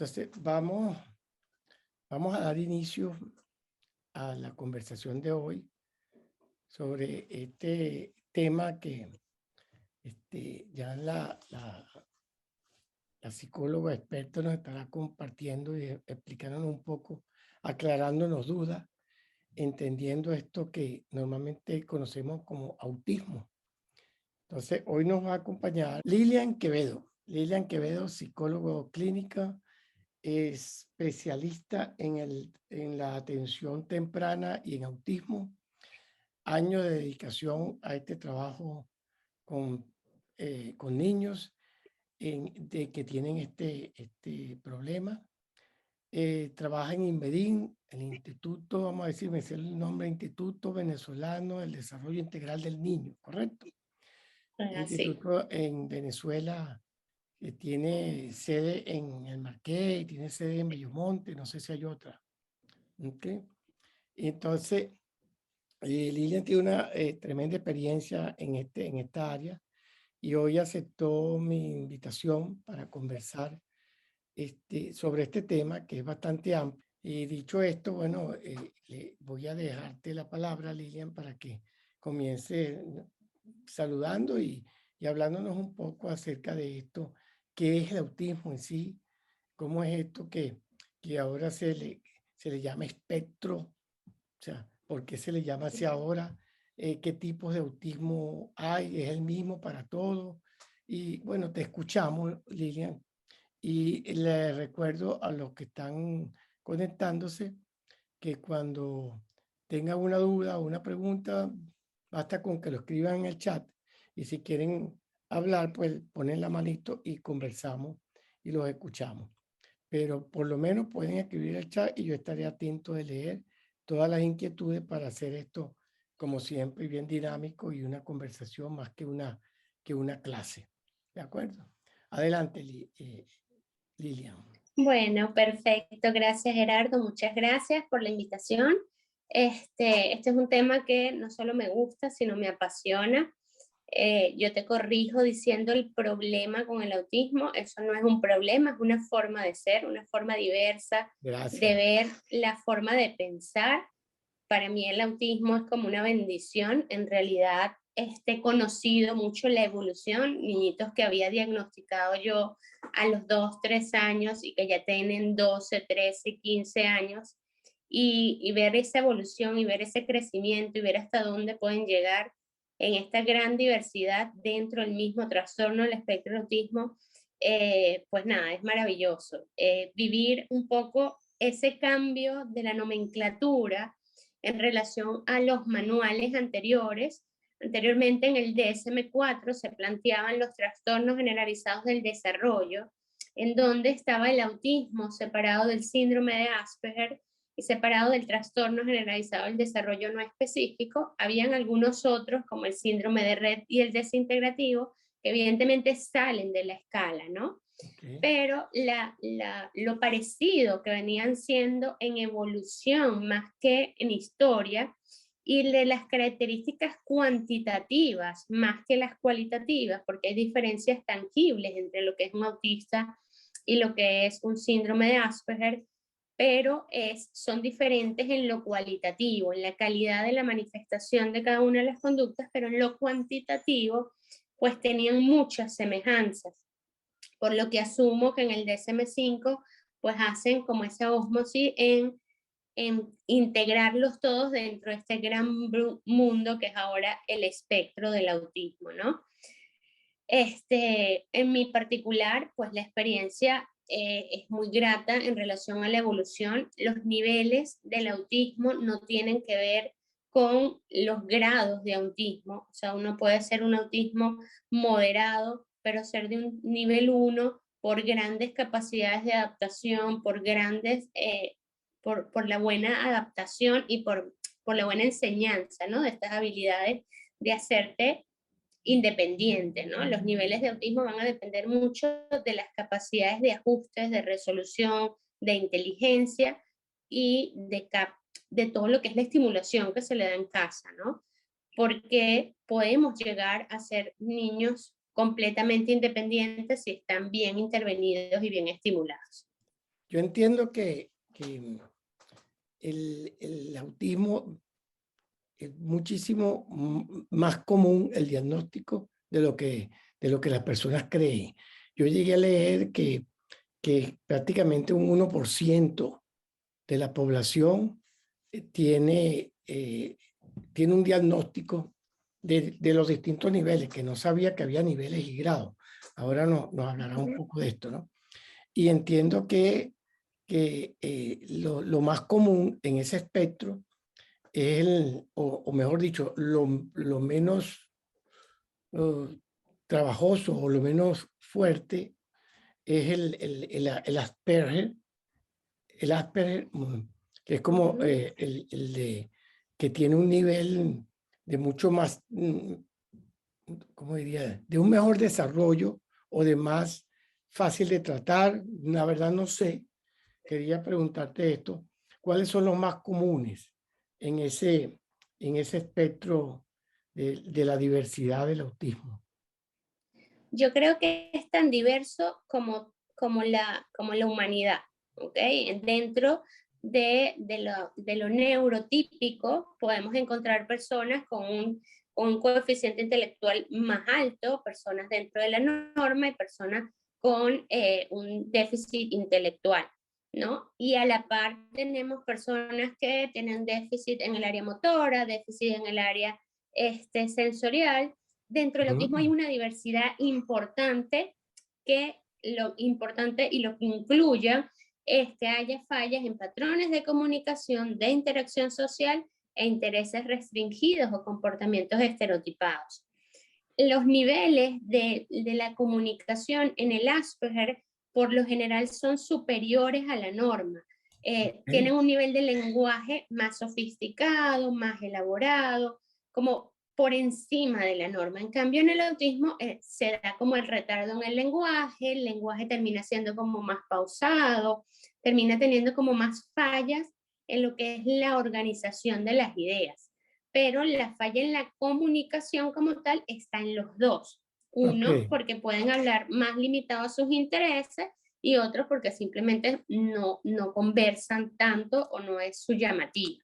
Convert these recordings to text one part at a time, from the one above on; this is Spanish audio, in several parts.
Entonces, vamos a dar inicio a la conversación de hoy sobre este tema que ya la psicóloga experta nos estará compartiendo y explicándonos un poco, aclarándonos dudas, entendiendo esto que normalmente conocemos como autismo. Entonces, hoy nos va a acompañar Lilian Quevedo. Lilian Quevedo, psicólogo clínica, especialista en la atención temprana y en autismo. Años de dedicación a este trabajo con niños que tienen este problema. Trabaja en INVEDIN, el instituto, vamos a decir, me sé el nombre, Instituto Venezolano del Desarrollo Integral del Niño, ¿correcto? Sí. Instituto en Venezuela que tiene sede en el Marqués, tiene sede en Bellomonte, no sé si hay otra. ¿Okay? Entonces, Lilian tiene una tremenda experiencia en esta área y hoy aceptó mi invitación para conversar sobre este tema que es bastante amplio. Y dicho esto, bueno, le voy a dejarte la palabra, Lilian, para que comience saludando y hablándonos un poco acerca de esto, qué es el autismo en sí, cómo es esto que ahora se le llama espectro, o sea, por qué se le llama así ahora, qué tipos de autismo hay, es el mismo para todos. Y bueno, te escuchamos, Lilian, y le recuerdo a los que están conectándose que cuando tengan una duda o una pregunta, basta con que lo escriban en el chat y si quieren hablar, pues ponen la manito y conversamos y los escuchamos. Pero por lo menos pueden escribir el chat y yo estaré atento de leer todas las inquietudes para hacer esto, como siempre, bien dinámico y una conversación más que una clase. ¿De acuerdo? Adelante, Lilian. Bueno, perfecto. Gracias, Gerardo. Muchas gracias por la invitación. Este es un tema que no solo me gusta, sino me apasiona. Yo te corrijo diciendo el problema con el autismo. Eso no es un problema, es una forma de ser, una forma diversa de Gracias. ver, la forma de pensar. Para mí el autismo es como una bendición. En realidad, he conocido mucho la evolución, niñitos que había diagnosticado yo a los 2, 3 años y que ya tienen 12, 13, 15 años, y ver esa evolución y ver ese crecimiento y ver hasta dónde pueden llegar en esta gran diversidad dentro del mismo trastorno del espectro del autismo, pues nada, es maravilloso. Vivir un poco ese cambio de la nomenclatura en relación a los manuales anteriores. Anteriormente en el DSM-4 se planteaban los trastornos generalizados del desarrollo, en donde estaba el autismo separado del síndrome de Asperger y separado del trastorno generalizado del desarrollo no específico. Habían algunos otros, como el síndrome de Rett y el desintegrativo, que evidentemente salen de la escala, ¿no? Okay. Pero lo parecido que venían siendo en evolución más que en historia, y de las características cuantitativas más que las cualitativas, porque hay diferencias tangibles entre lo que es un autista y lo que es un síndrome de Asperger, pero son diferentes en lo cualitativo, en la calidad de la manifestación de cada una de las conductas, pero en lo cuantitativo, pues tenían muchas semejanzas, por lo que asumo que en el DSM-5 pues hacen como esa osmosis en integrarlos todos dentro de este gran mundo que es ahora el espectro del autismo, ¿no? En mi particular, pues la experiencia es muy grata en relación a la evolución. Los niveles del autismo no tienen que ver con los grados de autismo. O sea, uno puede ser un autismo moderado, pero ser de un nivel 1 por grandes capacidades de adaptación, por la buena adaptación y por la buena enseñanza, ¿no? De estas habilidades de hacerte independiente, ¿no? Los niveles de autismo van a depender mucho de las capacidades de ajustes, de resolución, de inteligencia y de todo lo que es la estimulación que se le da en casa, ¿no? Porque podemos llegar a ser niños completamente independientes si están bien intervenidos y bien estimulados. Yo entiendo que el autismo es muchísimo más común el diagnóstico de lo que las personas creen. Yo llegué a leer que prácticamente un 1% de la población tiene un diagnóstico de los distintos niveles, que no sabía que había niveles y grados. Ahora nos hablará un poco de esto, ¿no? Y entiendo que lo más común en ese espectro es o mejor dicho, lo menos uh, trabajoso o lo menos fuerte es el Asperger, que es como el de que tiene un nivel de mucho más, ¿cómo diría? De un mejor desarrollo o de más fácil de tratar. La verdad no sé. Quería preguntarte esto. ¿Cuáles son los más comunes en ese espectro de la diversidad del autismo? Yo creo que es tan diverso como la humanidad, ¿ok? Dentro de lo neurotípico podemos encontrar personas con un coeficiente intelectual más alto, personas dentro de la norma y personas con un déficit intelectual, ¿no? Y a la par tenemos personas que tienen déficit en el área motora, déficit en el área sensorial. Dentro del autismo hay Mm, una diversidad importante que lo importante y lo que incluya es que haya fallas en patrones de comunicación, de interacción social e intereses restringidos o comportamientos estereotipados. Los niveles de la comunicación en el Asperger por lo general son superiores a la norma. ok, Tienen un nivel de lenguaje más sofisticado, más elaborado, como por encima de la norma. En cambio, en el autismo se da como el retardo en el lenguaje termina siendo como más pausado, termina teniendo como más fallas en lo que es la organización de las ideas. Pero la falla en la comunicación como tal está en los dos. ok, Uno, porque pueden hablar más limitado a sus intereses y otro porque simplemente no conversan tanto o no es su llamativo.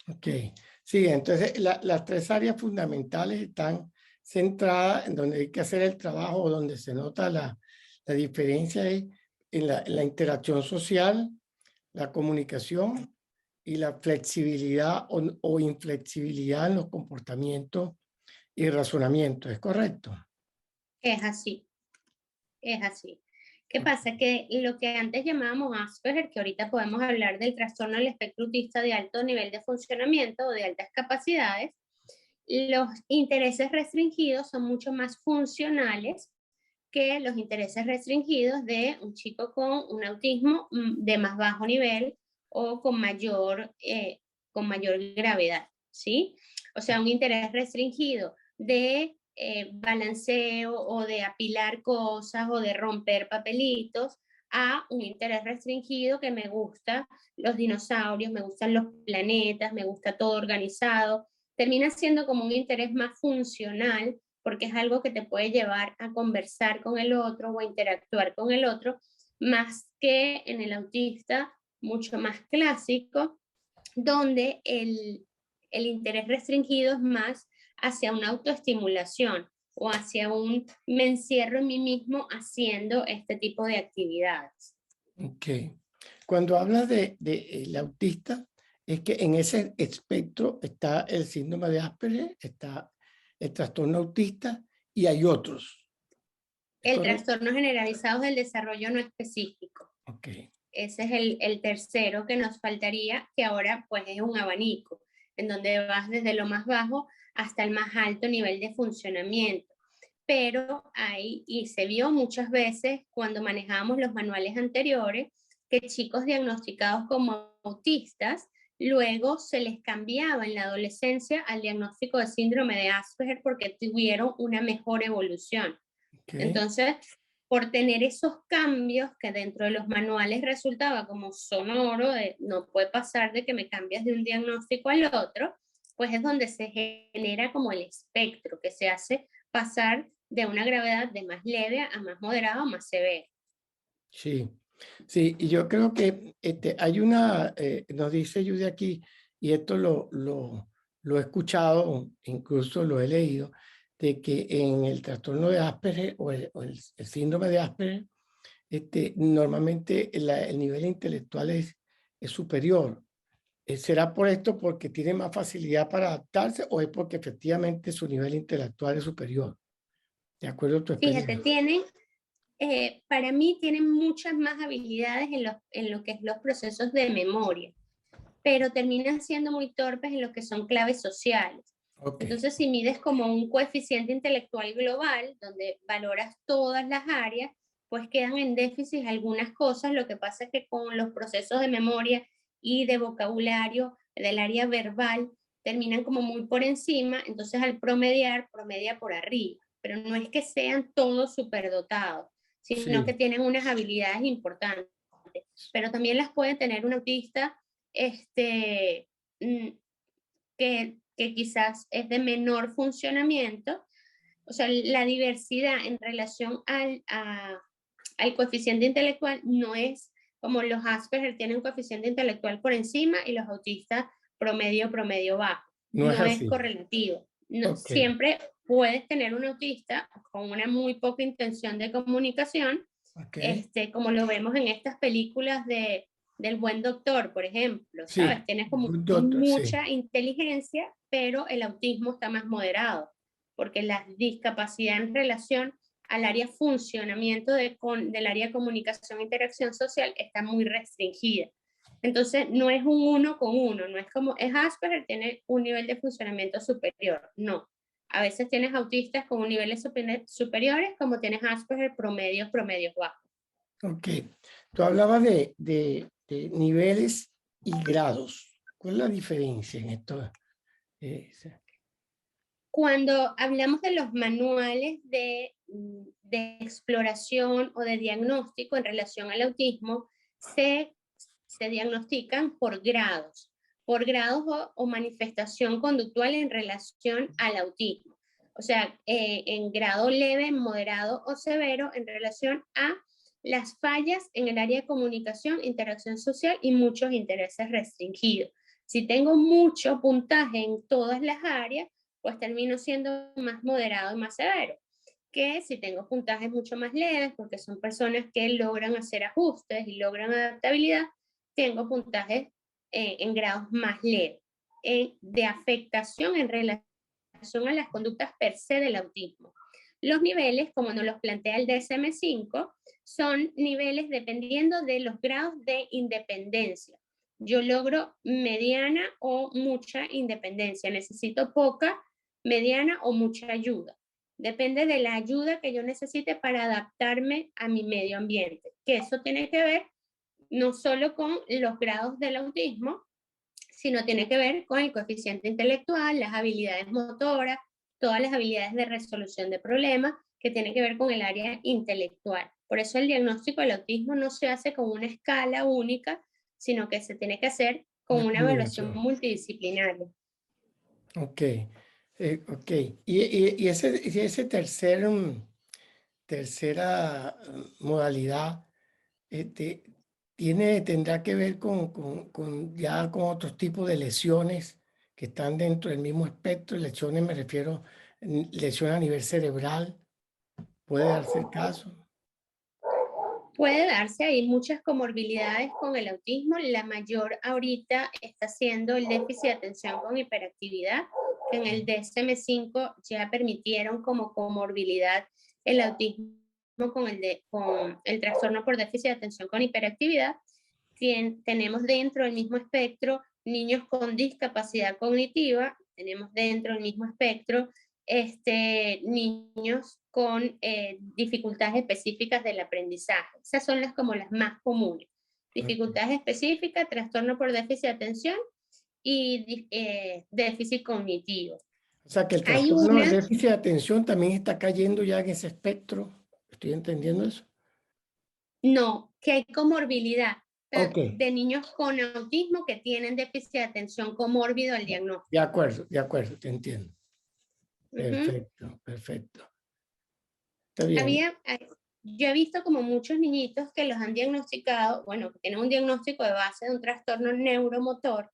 ok. Sí, entonces las tres áreas fundamentales están centradas en donde hay que hacer el trabajo, o donde se nota la diferencia es en la interacción social, la comunicación y la flexibilidad o inflexibilidad en los comportamientos y razonamiento. ¿Es correcto? Es así, es así. ¿Qué pasa? Que lo que antes llamábamos Asperger, que ahorita podemos hablar del trastorno del espectro autista de alto nivel de funcionamiento o de altas capacidades, los intereses restringidos son mucho más funcionales que los intereses restringidos de un chico con un autismo de más bajo nivel o con mayor gravedad, ¿sí? O sea, un interés restringido de balanceo o de apilar cosas o de romper papelitos a un interés restringido que me gusta los dinosaurios, me gustan los planetas, me gusta todo organizado. Termina siendo como un interés más funcional porque es algo que te puede llevar a conversar con el otro o a interactuar con el otro, más que en el autista, mucho más clásico, donde el interés restringido es más hacia una autoestimulación o hacia un me encierro en mí mismo haciendo este tipo de actividades. Ok. Cuando hablas de el autista, es que en ese espectro está el síndrome de Asperger, está el trastorno autista y hay otros. ¿Es El correcto? trastorno generalizado del desarrollo no específico. Ok. Ese es el tercero que nos faltaría, que ahora pues es un abanico, en donde vas desde lo más bajo hasta el más alto nivel de funcionamiento. Pero hay, y se vio muchas veces cuando manejábamos los manuales anteriores, que chicos diagnosticados como autistas, luego se les cambiaba en la adolescencia al diagnóstico de síndrome de Asperger porque tuvieron una mejor evolución. Ok. Entonces, por tener esos cambios que dentro de los manuales resultaba como sonoro, no puede pasar de que me cambias de un diagnóstico al otro, pues es donde se genera como el espectro que se hace pasar de una gravedad de más leve a más moderada o más severa. Sí. Sí, y yo creo que hay una, nos dice Judy aquí, y esto lo he escuchado, incluso lo he leído, de que en el trastorno de Asperger o el síndrome de Asperger, normalmente el nivel intelectual es superior. ¿Será por esto porque tiene más facilidad para adaptarse o es porque efectivamente su nivel intelectual es superior? De acuerdo a tu Fíjate, experiencia. para mí tienen muchas más habilidades en lo que es los procesos de memoria, pero terminan siendo muy torpes en lo que son claves sociales. Ok, Entonces, si mides como un coeficiente intelectual global, donde valoras todas las áreas, pues quedan en déficit algunas cosas. Lo que pasa es que con los procesos de memoria y de vocabulario del área verbal, terminan como muy por encima, entonces al promediar, promedia por arriba. Pero no es que sean todos superdotados, sino que sí, tienen unas habilidades importantes. Pero también las puede tener un autista este, mm, que quizás es de menor funcionamiento. O sea, la diversidad en relación al coeficiente intelectual no es como los Asperger tienen un coeficiente intelectual por encima y los autistas promedio bajo. no es No es así. correlativo. No, Ok, siempre puedes tener un autista con una muy poca intención de comunicación, ok, como lo vemos en estas películas del buen doctor, por ejemplo, sí, ¿sabes? Tienes como good doctor, sí. mucha inteligencia, pero el autismo está más moderado, porque la discapacidad en relación al área funcionamiento del área comunicación e interacción social está muy restringida. Entonces, no es un uno con uno, no es como, es Asperger, tiene un nivel de funcionamiento superior, no. A veces tienes autistas con niveles superiores, como tienes Asperger promedios bajos. Ok, tú hablabas de niveles y grados. ¿Cuál es la diferencia en esto? Eh, Cuando hablamos de los manuales de exploración o de diagnóstico en relación al autismo, se diagnostican por grados o manifestación conductual en relación al autismo. O sea, en grado leve, moderado o severo en relación a las fallas en el área de comunicación, interacción social y muchos intereses restringidos. Si tengo mucho puntaje en todas las áreas, pues termino siendo más moderado y más severo que si tengo puntajes mucho más leves, porque son personas que logran hacer ajustes y logran adaptabilidad, tengo puntajes en grados más leves, de afectación en relación a las conductas per se del autismo. Los niveles, como nos los plantea el DSM-5, son niveles dependiendo de los grados de independencia. Yo logro mediana o mucha independencia, necesito poca, mediana o mucha ayuda. Depende de la ayuda que yo necesite para adaptarme a mi medio ambiente, que eso tiene que ver no solo con los grados del autismo, sino tiene que ver con el coeficiente intelectual, las habilidades motoras, todas las habilidades de resolución de problemas, que tiene que ver con el área intelectual. Por eso el diagnóstico del autismo no se hace con una escala única, sino que se tiene que hacer con una una evaluación combinación. multidisciplinaria. Ok, ok. Y ese tercera modalidad tendrá que ver ya con otros tipos de lesiones que están dentro del mismo espectro. Lesiones me refiero, lesiones a nivel cerebral, puede darse el caso. Puede darse, hay muchas comorbilidades con el autismo. La mayor ahorita está siendo el déficit de atención con hiperactividad, que en el DSM-5 ya permitieron como comorbilidad el autismo con el trastorno por déficit de atención con hiperactividad. Tenemos dentro del mismo espectro niños con discapacidad cognitiva, tenemos dentro del mismo espectro niños con dificultades específicas del aprendizaje. Esas son como las más comunes. Dificultades específicas, trastorno por déficit de atención y déficit cognitivo. O sea que el Hay trastorno del una, déficit de atención también está cayendo ya en ese espectro. ¿Estoy entendiendo eso? no, que hay comorbilidad Ok, de niños con autismo que tienen déficit de atención comórbido al diagnóstico. de acuerdo, te entiendo. Uh -huh. Perfecto, perfecto. Está bien. Había, yo he visto como muchos niñitos que los han diagnosticado, bueno, que tienen un diagnóstico de base de un trastorno neuromotor,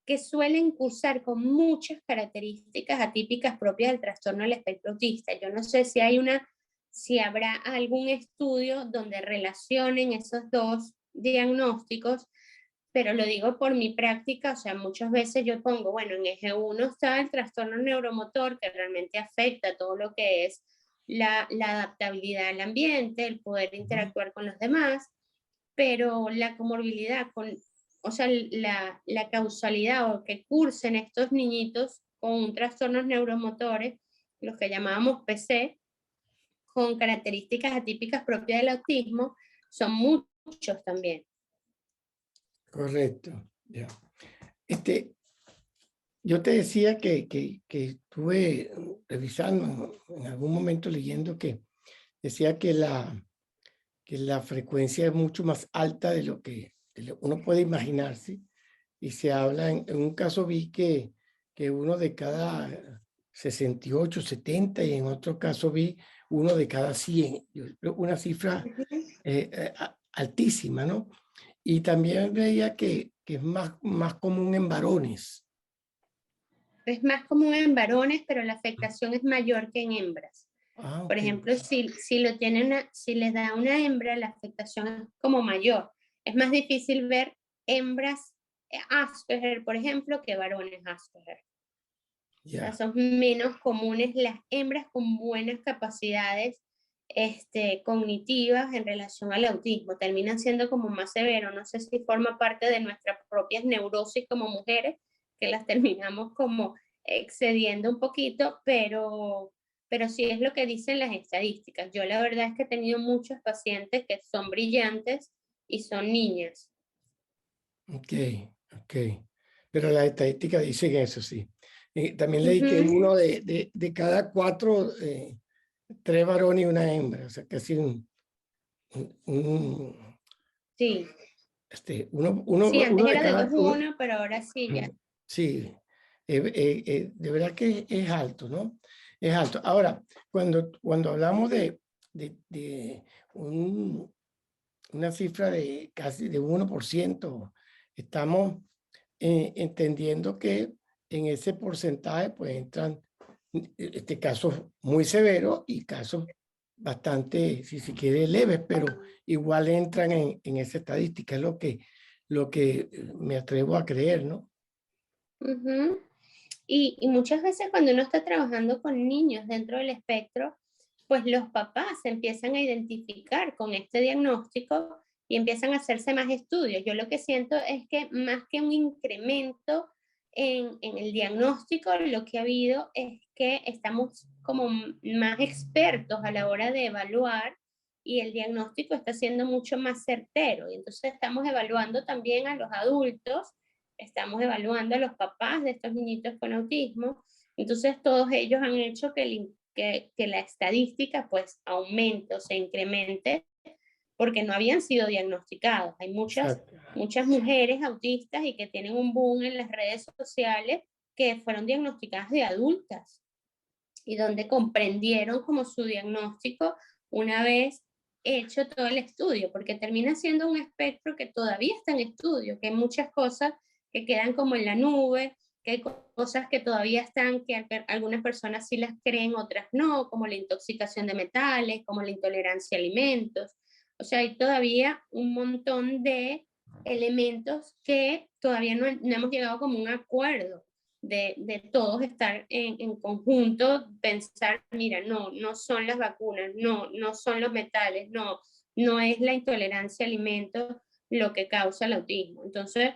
que suelen cursar con muchas características atípicas propias del trastorno del espectro autista. Yo no sé si habrá algún estudio donde relacionen esos dos diagnósticos, pero lo digo por mi práctica, o sea, muchas veces yo pongo, bueno, en eje 1 está el trastorno neuromotor que realmente afecta todo lo que es la adaptabilidad al ambiente, el poder interactuar con los demás, pero la comorbilidad, o sea, la causalidad o que cursen estos niñitos con trastornos neuromotores, los que llamábamos PC, con características atípicas propias del autismo, son muchos también. Correcto, ya. Yo te decía que estuve revisando en algún momento leyendo que decía que la frecuencia es mucho más alta de lo que uno puede imaginarse, y se habla, en un caso vi que uno de cada 68, 70, y en otro caso vi uno de cada 100, una cifra altísima, ¿no? Y también veía que es más común en varones. Es más común en varones, pero la afectación es mayor que en hembras. Ah, Por ok. ejemplo, si les da una hembra, la afectación es como mayor. Es más difícil ver hembras Asperger, por ejemplo, que varones Asperger. O sea, Ya. son menos comunes las hembras con buenas capacidades cognitivas en relación al autismo. Terminan siendo como más severos. No sé si forma parte de nuestras propias neurosis como mujeres, que las terminamos como excediendo un poquito, pero sí es lo que dicen las estadísticas. Yo la verdad es que he tenido muchos pacientes que son brillantes y son niñas. Ok, ok. Pero las estadísticas dicen eso, sí. También leí que Ujú. uno de cada 4, 3 varones y una hembra. O sea, casi un, Sí, sí, antes uno de era de 2 cada... uno, pero ahora sí ya. Sí, de verdad que es alto, ¿no? Es alto. Ahora, cuando hablamos de una cifra de casi de 1%, estamos entendiendo que en ese porcentaje pues entran casos muy severos y casos bastante, si se quiere, leves, pero igual entran en esa estadística, es lo que me atrevo a creer, ¿no? Ujú. Y muchas veces cuando uno está trabajando con niños dentro del espectro, pues los papás se empiezan a identificar con este diagnóstico y empiezan a hacerse más estudios. Yo lo que siento es que más que un incremento en el diagnóstico, lo que ha habido es que estamos como más expertos a la hora de evaluar y el diagnóstico está siendo mucho más certero. Y entonces estamos evaluando también a los adultos, estamos evaluando a los papás de estos niñitos con autismo. Entonces todos ellos han hecho que la estadística pues aumente o se incremente porque no habían sido diagnosticados. Hay Exacto. muchas mujeres autistas y que tienen un boom en las redes sociales que fueron diagnosticadas de adultas y donde comprendieron como su diagnóstico una vez hecho todo el estudio, porque termina siendo un espectro que todavía está en estudio, que hay muchas cosas que quedan como en la nube, que hay cosas que todavía están, que algunas personas sí las creen, otras no, como la intoxicación de metales, como la intolerancia a alimentos. O sea, hay todavía un montón de elementos que todavía no hemos llegado como un acuerdo de todos estar en conjunto, pensar, mira, no son las vacunas, no son los metales, no es la intolerancia a alimentos lo que causa el autismo. Entonces,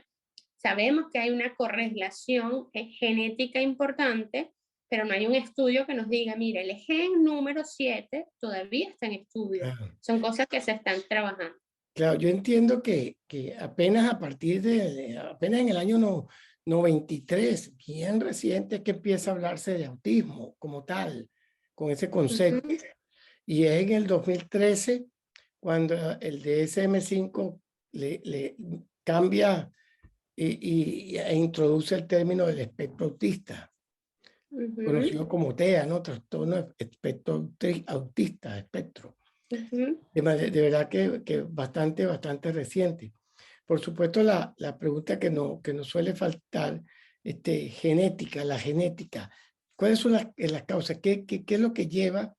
sabemos que hay una correlación genética importante, pero no hay un estudio que nos diga, mira, el gen número 7 todavía está en estudio. Claro. Son cosas que se están trabajando. Claro, yo entiendo que apenas a partir apenas en el año 93, bien reciente, es que empieza a hablarse de autismo como tal, con ese concepto. Ujú. Y es en el 2013 cuando el DSM-5 le cambia e introduce el término del espectro autista, Ujú. conocido como TEA, ¿no? Trastorno espectro autista, espectro. Ujú. De verdad que bastante reciente. Por supuesto, la pregunta que no suele faltar, genética, la genética. ¿Cuáles son las causas? ¿Qué es lo que lleva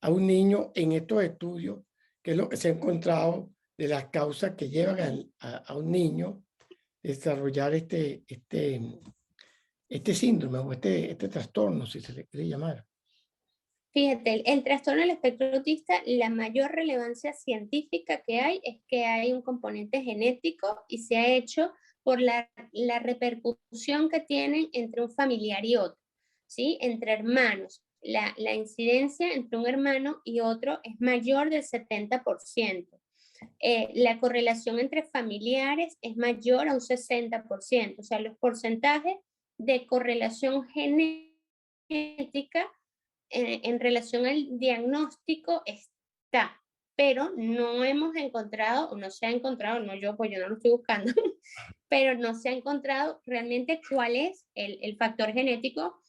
a un niño en estos estudios? ¿Qué es lo que se ha encontrado de las causas que llevan a un niño a desarrollar este síndrome o este trastorno, si se le quiere llamar? Fíjate, el trastorno del espectro autista, la mayor relevancia científica que hay es que hay un componente genético y se ha hecho por la repercusión que tienen entre un familiar y otro, ¿sí? Entre hermanos. La incidencia entre un hermano y otro es mayor del 70%. La correlación entre familiares es mayor a un 60%. O sea, los porcentajes de correlación genética en relación al diagnóstico está, pero no hemos encontrado, o no se ha encontrado, no yo, pues yo no lo estoy buscando, pero no se ha encontrado realmente cuál es el factor genético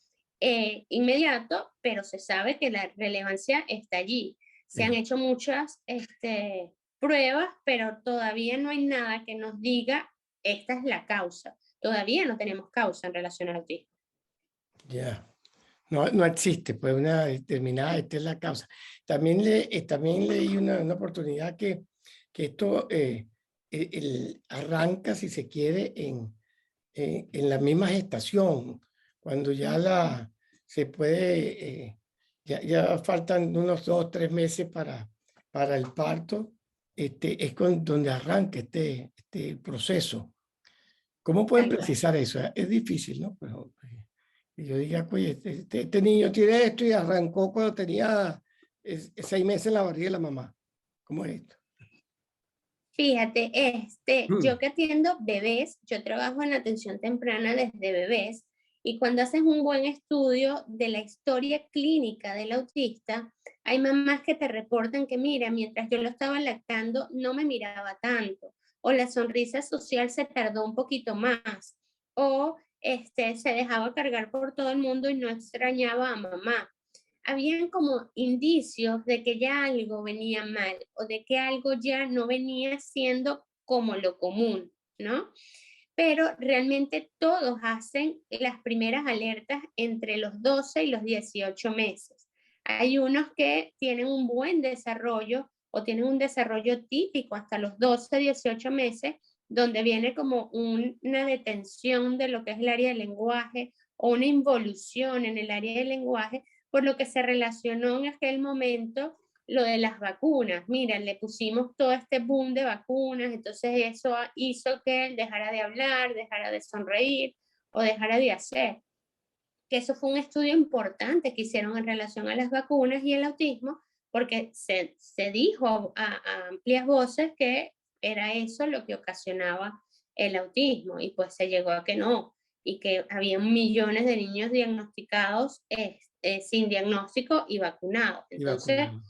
inmediato, pero se sabe que la relevancia está allí. Se han Sí. hecho muchas pruebas, pero todavía no hay nada que nos diga esta es la causa. Todavía no tenemos causa en relación al autismo. Ya. No, no existe, pues una determinada, esta es la causa. También leí una oportunidad que esto arranca, si se quiere, en la misma gestación, cuando ya se puede, ya faltan unos 2 o 3 meses para el parto, es donde arranca este proceso. ¿Cómo pueden Tal cual. precisar eso? Es difícil, ¿no? Pero que yo diga, oye, este niño tiene esto y arrancó cuando tenía 6 meses en la barriga de la mamá. ¿Cómo es esto? Fíjate, yo Mm. que atiendo bebés, yo trabajo en atención temprana desde bebés, y cuando haces un buen estudio de la historia clínica del autista, hay mamás que te reportan que, mira, mientras yo lo estaba lactando, no me miraba tanto, o la sonrisa social se tardó un poquito más, o se dejaba cargar por todo el mundo y no extrañaba a mamá. Habían como indicios de que ya algo venía mal o de que algo ya no venía siendo como lo común, ¿no? Pero realmente todos hacen las primeras alertas entre los 12 y los 18 meses. Hay unos que tienen un buen desarrollo o tienen un desarrollo típico hasta los 12, 18 meses, donde viene como una detención de lo que es el área del lenguaje o una involución en el área del lenguaje, por lo que se relacionó en aquel momento lo de las vacunas. Mira, le pusimos todo este boom de vacunas, entonces eso hizo que él dejara de hablar, dejara de sonreír o dejara de hacer. Que eso fue un estudio importante que hicieron en relación a las vacunas y el autismo, porque se dijo a amplias voces que era eso lo que ocasionaba el autismo, y pues se llegó a que no, y que había millones de niños diagnosticados sin diagnóstico y vacunados. Y Entonces, vacunado.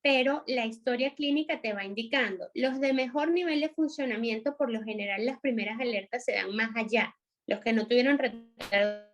pero la historia clínica te va indicando. Los de mejor nivel de funcionamiento, por lo general, las primeras alertas se dan más allá. Los que no tuvieron retardo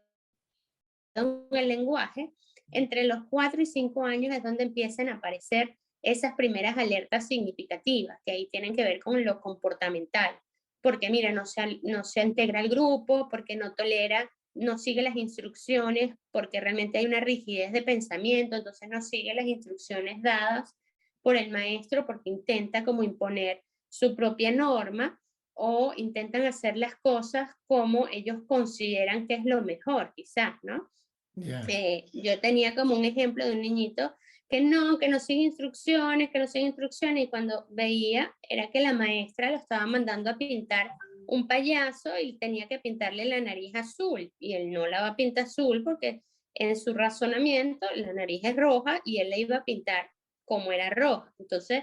en el lenguaje, entre los 4 y 5 años es donde empiezan a aparecer esas primeras alertas significativas, que ahí tienen que ver con lo comportamental. Porque, mira, no se integra al grupo, porque no tolera, no sigue las instrucciones, porque realmente hay una rigidez de pensamiento, entonces no sigue las instrucciones dadas por el maestro, porque intenta como imponer su propia norma, o intentan hacer las cosas como ellos consideran que es lo mejor, quizás, ¿no? Ya. Yo tenía como un ejemplo de un niñito que no sigue instrucciones, que no sigue instrucciones, y cuando veía era que la maestra lo estaba mandando a pintar un payaso y tenía que pintarle la nariz azul, y él no la va a pintar azul porque en su razonamiento la nariz es roja y él la iba a pintar como era roja. Entonces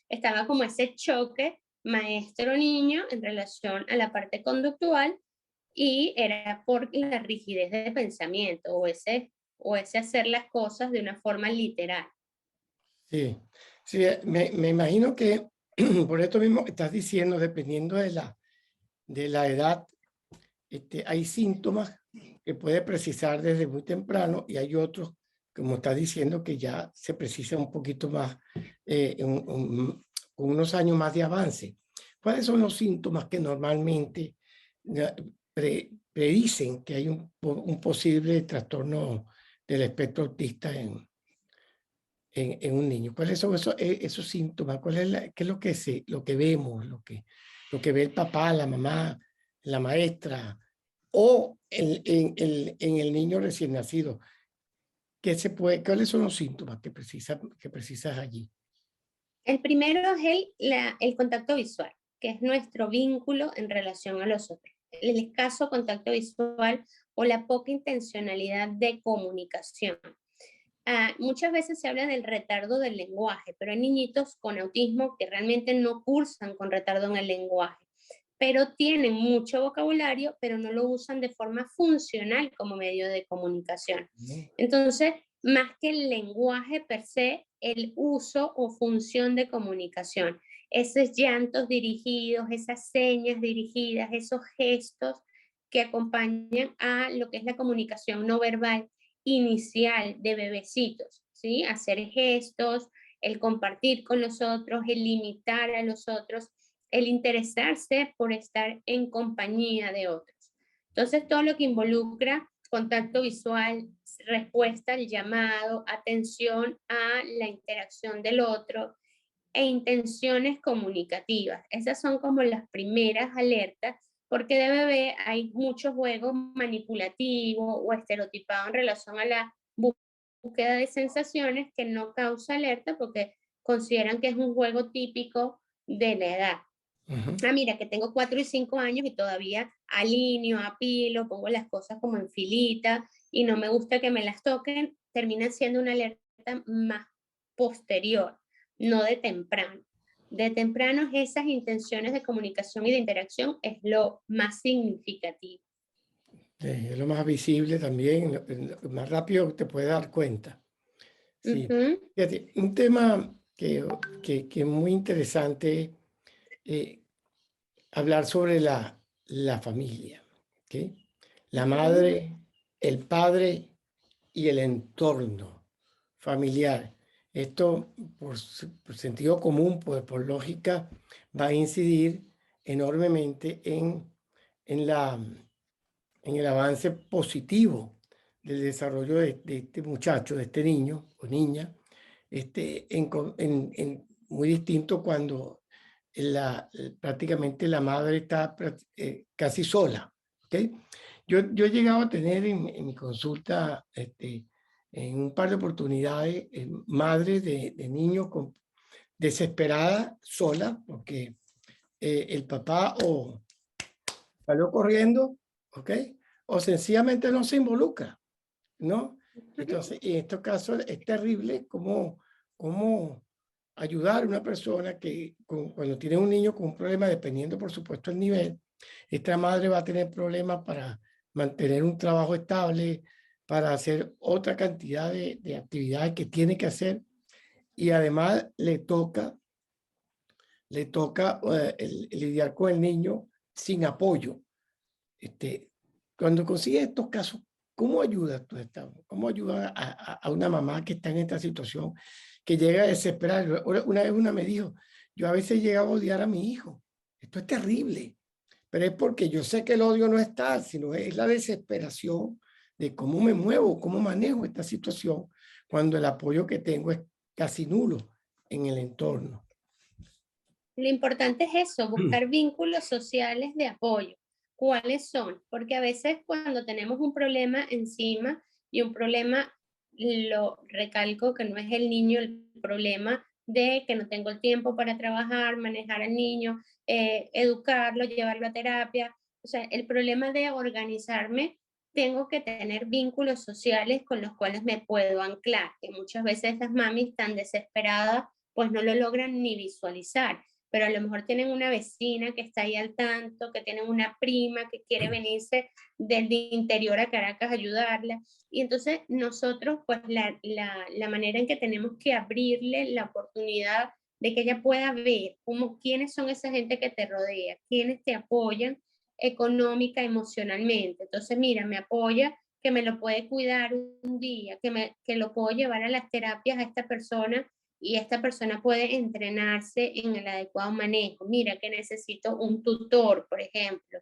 estaba como ese choque maestro-niño en relación a la parte conductual, y era por la rigidez de pensamiento o ese hacer las cosas de una forma literal. Sí. Sí, me imagino que por esto mismo que estás diciendo, dependiendo de la edad, hay síntomas que puede precisar desde muy temprano y hay otros como está diciendo, que ya se precisa un poquito más, con unos años más de avance. ¿Cuáles son los síntomas que normalmente predicen que hay un posible trastorno del espectro autista en un niño? ¿Cuáles son esos síntomas? ¿Qué es lo que vemos, lo que ve el papá, la mamá, la maestra o en el niño recién nacido? ¿Cuáles son los síntomas que precisas allí? El primero es el contacto visual, que es nuestro vínculo en relación a los otros. El escaso contacto visual o la poca intencionalidad de comunicación. Muchas veces se habla del retardo del lenguaje, pero hay niñitos con autismo que realmente no cursan con retardo en el lenguaje, pero tienen mucho vocabulario, pero no lo usan de forma funcional como medio de comunicación. Entonces, más que el lenguaje per se, el uso o función de comunicación, esos llantos dirigidos, esas señas dirigidas, esos gestos que acompañan a lo que es la comunicación no verbal inicial de bebecitos, ¿sí? Hacer gestos, el compartir con los otros, el limitar a los otros, el interesarse por estar en compañía de otros. Entonces, todo lo que involucra contacto visual, respuesta al llamado, atención a la interacción del otro e intenciones comunicativas. Esas son como las primeras alertas, porque de bebé hay mucho juego manipulativo o estereotipado en relación a la búsqueda de sensaciones que no causa alerta porque consideran que es un juego típico de la edad. Mira, que tengo 4 y 5 años y todavía alineo, apilo, pongo las cosas como en filita y no me gusta que me las toquen, termina siendo una alerta más posterior, no de temprano. De temprano esas intenciones de comunicación y de interacción es lo más significativo. Es lo más visible también, lo más rápido te puedes dar cuenta. Sí. Fíjate, un tema que es muy interesante, hablar sobre la familia, ¿ok? La madre, el padre y el entorno familiar. Esto, por sentido común, pues por lógica, va a incidir enormemente en el avance positivo del desarrollo de este muchacho, de este niño o niña, muy distinto cuando prácticamente la madre está casi sola. ¿Okay? Yo he llegado a tener en mi consulta, en un par de oportunidades, madres de niños desesperadas, sola, porque el papá o salió corriendo, ¿ok? O sencillamente no se involucra, ¿no? Entonces, en estos casos es terrible cómo ayudar a una persona que cuando tiene un niño con un problema, dependiendo por supuesto el nivel, esta madre va a tener problemas para mantener un trabajo estable, para hacer otra cantidad de actividades que tiene que hacer y además le toca lidiar con el niño sin apoyo. Cuando consigues estos casos, ¿cómo ayudas tú ¿Cómo ayudas a una mamá que está en esta situación, que llega a desesperar? Una vez una me dijo, yo a veces llegaba a odiar a mi hijo. Esto es terrible, pero es porque yo sé que el odio no está, sino es la desesperación de cómo me muevo, cómo manejo esta situación cuando el apoyo que tengo es casi nulo en el entorno. Lo importante es eso, buscar vínculos sociales de apoyo. ¿Cuáles son? Porque a veces cuando tenemos un problema encima y un problema, lo recalco que no es el niño el problema de que no tengo el tiempo para trabajar, manejar al niño, educarlo, llevarlo a terapia. O sea, el problema de organizarme, tengo que tener vínculos sociales con los cuales me puedo anclar, que muchas veces las mamis tan desesperadas pues no lo logran ni visualizar, pero a lo mejor tienen una vecina que está ahí al tanto, que tienen una prima que quiere venirse del interior a Caracas a ayudarla. Y entonces nosotros, pues la manera en que tenemos que abrirle la oportunidad de que ella pueda ver quiénes son esa gente que te rodea, quiénes te apoyan económica, emocionalmente. Entonces, mira, me apoya que me lo puede cuidar un día, que lo puedo llevar a las terapias a esta persona y esta persona puede entrenarse en el adecuado manejo. Mira que necesito un tutor, por ejemplo.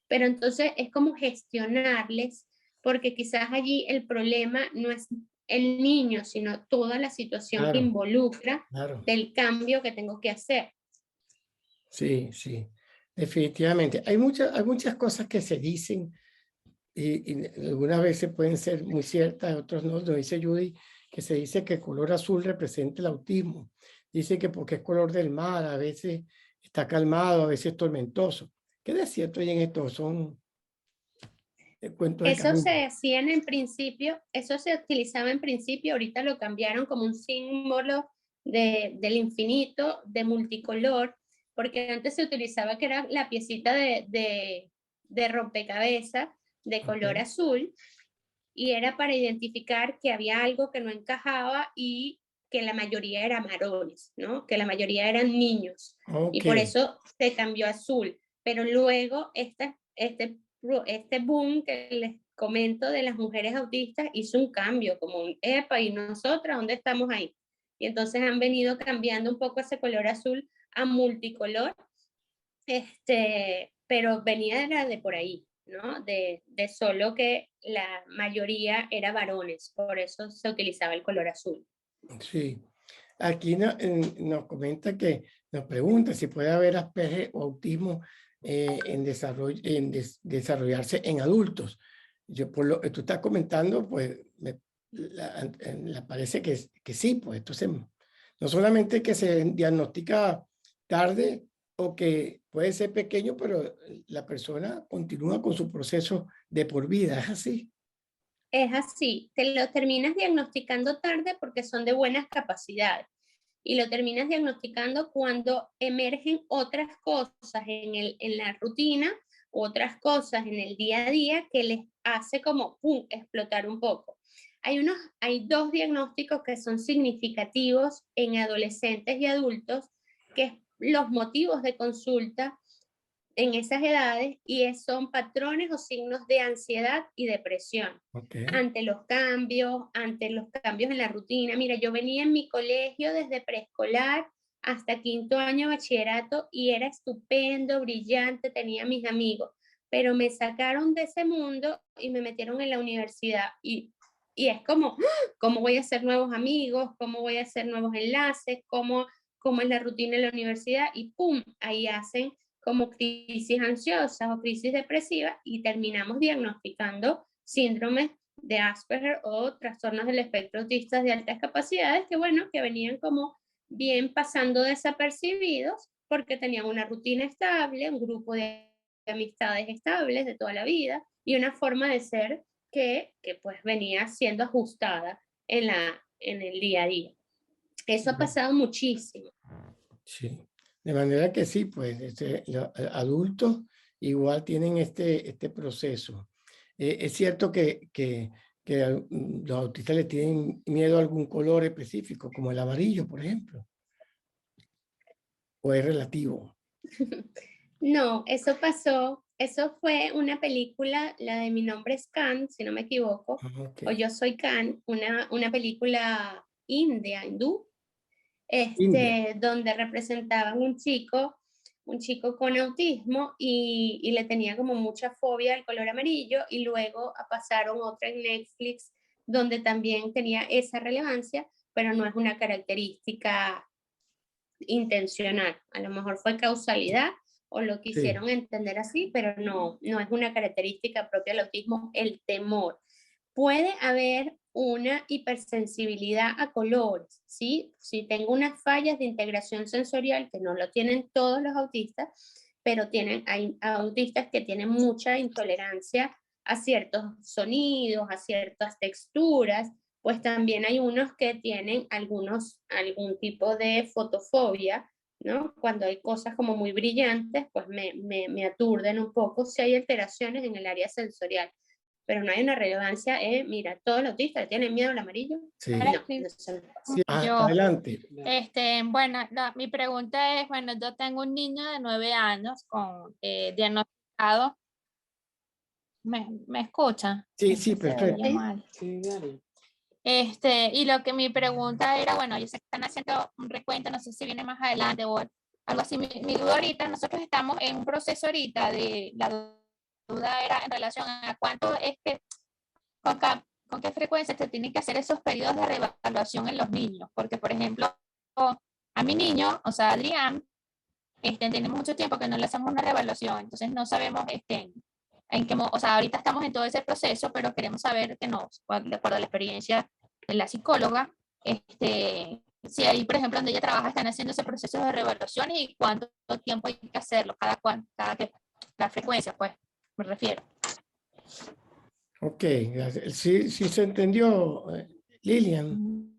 Pero entonces es como gestionarles, porque quizás allí el problema no es el niño, sino toda la situación que Claro, involucra claro. del cambio que tengo que hacer. Sí, sí, definitivamente. Hay muchas cosas que se dicen y algunas veces pueden ser muy ciertas, otras no. Lo dice Judy, que se dice que el color azul representa el autismo. Dice que porque es color del mar, a veces está calmado, a veces tormentoso. ¿Qué de cierto hay en esto? Son cuentos de Eso cariño. se hacía en el principio, eso se utilizaba en principio, ahorita lo cambiaron como un símbolo del infinito, de multicolor, porque antes se utilizaba que era la piecita de rompecabezas de color Ok, azul, y era para identificar que había algo que no encajaba y que la mayoría eran varones, ¿no? Que la mayoría eran niños, y ok, por eso se cambió a azul. Pero luego este boom que les comento de las mujeres autistas hizo un cambio, como un, epa, ¿y nosotras dónde estamos ahí? Y entonces han venido cambiando un poco ese color azul a multicolor, pero venía de por ahí, ¿no? De solo que la mayoría era varones, por eso se utilizaba el color azul. sí. Aquí nos comenta que nos pregunta si puede haber Asperger o autismo en desarrollo, desarrollarse en adultos. Yo por lo que tú estás comentando, pues la parece que sí, pues entonces no solamente que se diagnostica tarde o que puede ser pequeño, pero la persona continúa con su proceso de por vida, ¿es así? Es así, te lo terminas diagnosticando tarde porque son de buenas capacidades y lo terminas diagnosticando cuando emergen otras cosas en la rutina, otras cosas en el día a día que les hace como ¡pum!, explotar un poco. Hay dos diagnósticos que son significativos en adolescentes y adultos, que es los motivos de consulta en esas edades, y son patrones o signos de ansiedad y depresión Ok, ante los cambios en la rutina. Mira, yo venía en mi colegio desde preescolar hasta quinto año de bachillerato y era estupendo, brillante, tenía mis amigos, pero me sacaron de ese mundo y me metieron en la universidad y es como, ¡ah! ¿Cómo voy a hacer nuevos amigos? ¿Cómo voy a hacer nuevos enlaces? ¿Cómo es la rutina en la universidad? Y ¡pum! Ahí hacen como crisis ansiosas o crisis depresivas y terminamos diagnosticando síndromes de Asperger o trastornos del espectro autista de altas capacidades que, bueno, que venían como bien pasando desapercibidos porque tenían una rutina estable, un grupo de amistades estables de toda la vida y una forma de ser que pues venía siendo ajustada en el día a día. Eso ha bueno, pasado muchísimo. sí. De manera que sí, pues los adultos igual tienen este proceso. Es cierto que los autistas le tienen miedo a algún color específico, como el amarillo, por ejemplo, o es relativo. No, eso pasó, eso fue una película, la de Mi nombre es Khan, si no me equivoco, Ok. o Yo soy Khan, una película hindú, India. donde representaban un chico con autismo y le tenía como mucha fobia al color amarillo, y luego pasaron otra en Netflix donde también tenía esa relevancia, pero no es una característica intencional. A lo mejor fue causalidad o lo Sí, quisieron entender así, pero no es una característica propia del autismo el temor. Puede haber una hipersensibilidad a colores, ¿sí? Si tengo unas fallas de integración sensorial, que no lo tienen todos los autistas, pero hay autistas que tienen mucha intolerancia a ciertos sonidos, a ciertas texturas, pues también hay unos que tienen algún tipo de fotofobia, ¿no? Cuando hay cosas como muy brillantes, pues me aturden un poco si hay alteraciones en el área sensorial, pero no hay una relevancia, mira, todos los autistas tienen miedo al amarillo. sí. No, eso no pasa. Sí, Yo, adelante. bueno, mi pregunta es, bueno, yo tengo un niño de 9 años con diagnosticado ¿Me escuchan? Sí, Es sí, que se perfecto. oye mal. Y lo que mi pregunta era, bueno, ellos se están haciendo un recuento, no sé si viene más adelante o algo así. Mi duda ahorita, nosotros estamos en un proceso ahorita de, la duda era en relación a cuánto es que, con qué frecuencia se tienen que hacer esos periodos de reevaluación en los niños. Porque, por ejemplo, a mi niño, o sea, Adrián, tenemos mucho tiempo que no le hacemos una reevaluación, entonces no sabemos en qué, o sea, ahorita estamos en todo ese proceso, pero queremos saber que nos, de acuerdo a la experiencia de la psicóloga, si ahí, por ejemplo, donde ella trabaja, están haciendo ese proceso de reevaluación y cuánto tiempo hay que hacerlo, cada que, la frecuencia, pues, me refiero. Ok, gracias. Sí, sí se entendió, Lilian.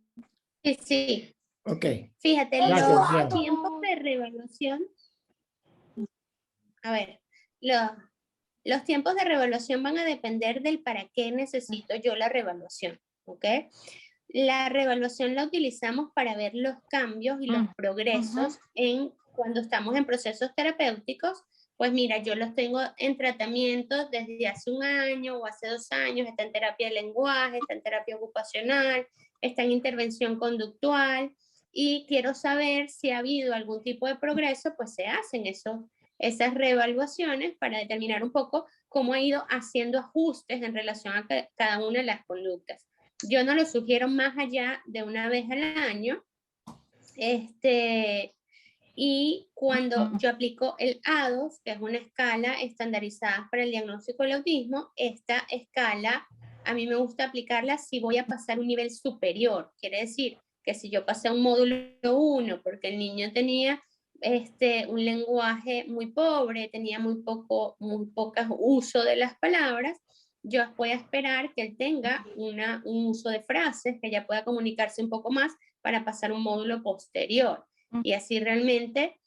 Sí, sí. Ok, Fíjate, gracias, los Adrián. tiempos de reevaluación, a ver, los tiempos de reevaluación van a depender del para qué necesito yo la reevaluación, ¿ok? La reevaluación la utilizamos para ver los cambios y los progresos cuando estamos en procesos terapéuticos. Pues mira, yo los tengo en tratamiento desde hace un año o hace 2 años, está en terapia de lenguaje, está en terapia ocupacional, está en intervención conductual y quiero saber si ha habido algún tipo de progreso, pues se hacen esas reevaluaciones para determinar un poco cómo ha ido haciendo ajustes en relación a cada una de las conductas. Yo no lo sugiero más allá de una vez al año. Y cuando yo aplico el ADOS, que es una escala estandarizada para el diagnóstico del autismo, esta escala a mí me gusta aplicarla si voy a pasar un nivel superior. Quiere decir que si yo pasé un módulo 1 porque el niño tenía un lenguaje muy pobre, tenía muy poco uso de las palabras, yo voy a esperar que él tenga un uso de frases, que ya pueda comunicarse un poco más para pasar un módulo posterior. Y así realmente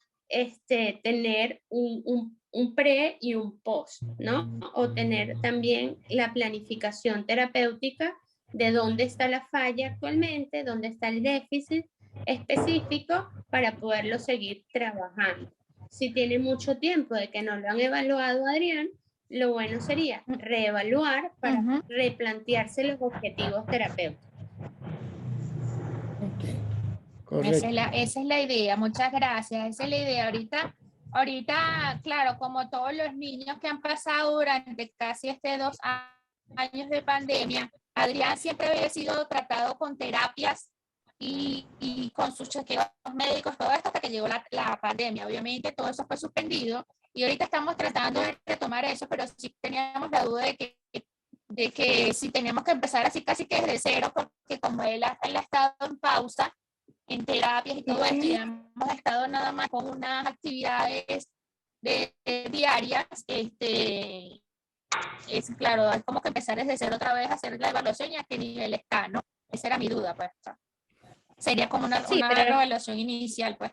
tener un pre y un post, ¿no? O tener también la planificación terapéutica de dónde está la falla actualmente, dónde está el déficit específico para poderlo seguir trabajando. Si tiene mucho tiempo de que no lo han evaluado, Adrián, lo bueno sería reevaluar para replantearse los objetivos terapéuticos. Correcto. Esa es la idea, muchas gracias, esa es la idea. Ahorita, claro, como todos los niños que han pasado durante casi 2 años de pandemia, Adrián siempre había sido tratado con terapias y con sus chequeos médicos, todo esto hasta que llegó la pandemia. Obviamente todo eso fue suspendido y ahorita estamos tratando de retomar eso, pero sí teníamos la duda de que si teníamos que empezar así casi que desde cero, porque como él ha estado en pausa, en terapias y todo esto, y hemos estado nada más con unas actividades diarias, es claro, es como que empezar desde cero otra vez a hacer la evaluación y a qué nivel está, ¿no? Esa era mi duda, pues. Sería como una evaluación inicial, pues.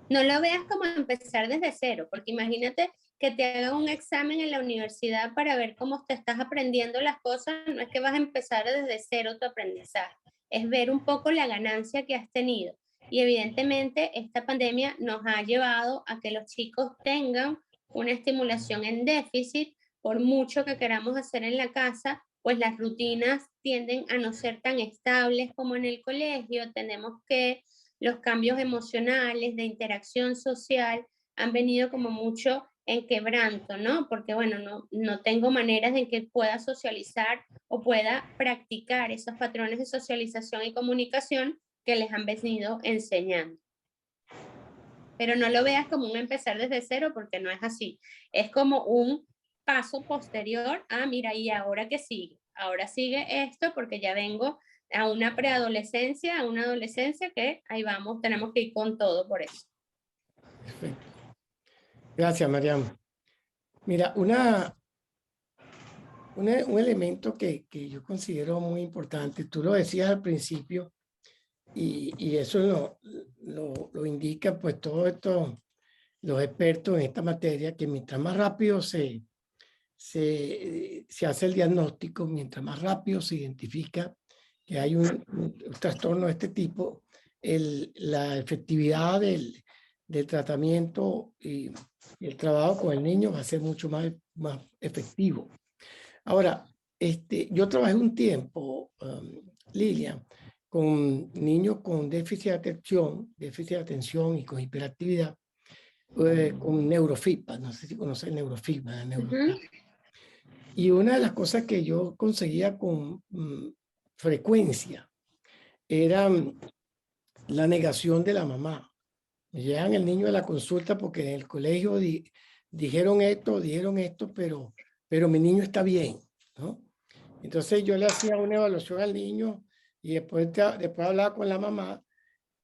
No lo veas como empezar desde cero, porque imagínate que te hagan un examen en la universidad para ver cómo te estás aprendiendo las cosas, no es que vas a empezar desde cero tu aprendizaje, es ver un poco la ganancia que has tenido. Y evidentemente esta pandemia nos ha llevado a que los chicos tengan una estimulación en déficit, por mucho que queramos hacer en la casa, pues las rutinas tienden a no ser tan estables como en el colegio, tenemos que los cambios emocionales, de interacción social, han venido como mucho en quebranto, ¿no? Porque, bueno, no tengo maneras en que pueda socializar o pueda practicar esos patrones de socialización y comunicación que les han venido enseñando. Pero no lo veas como un empezar desde cero, porque no es así. Es como un paso posterior a, mira, ¿y ahora qué sigue? Ahora sigue esto porque ya vengo a una preadolescencia, a una adolescencia que ahí vamos, tenemos que ir con todo por eso. Perfecto. Gracias, Mariam. Mira, un elemento que yo considero muy importante, tú lo decías al principio, y eso lo indica pues todos estos, los expertos en esta materia, que mientras más rápido se hace el diagnóstico, mientras más rápido se identifica que hay un trastorno de este tipo, la efectividad del tratamiento y el trabajo con el niño va a ser mucho más efectivo. Ahora, yo trabajé un tiempo, Lilian, con niños con déficit de atención y con hiperactividad, con neurofeedback. No sé si conocen neurofeedback, Ujú. Y una de las cosas que yo conseguía con frecuencia era la negación de la mamá. Me llevan el niño a la consulta porque en el colegio dijeron esto, pero mi niño está bien, ¿no? Entonces yo le hacía una evaluación al niño y después hablaba con la mamá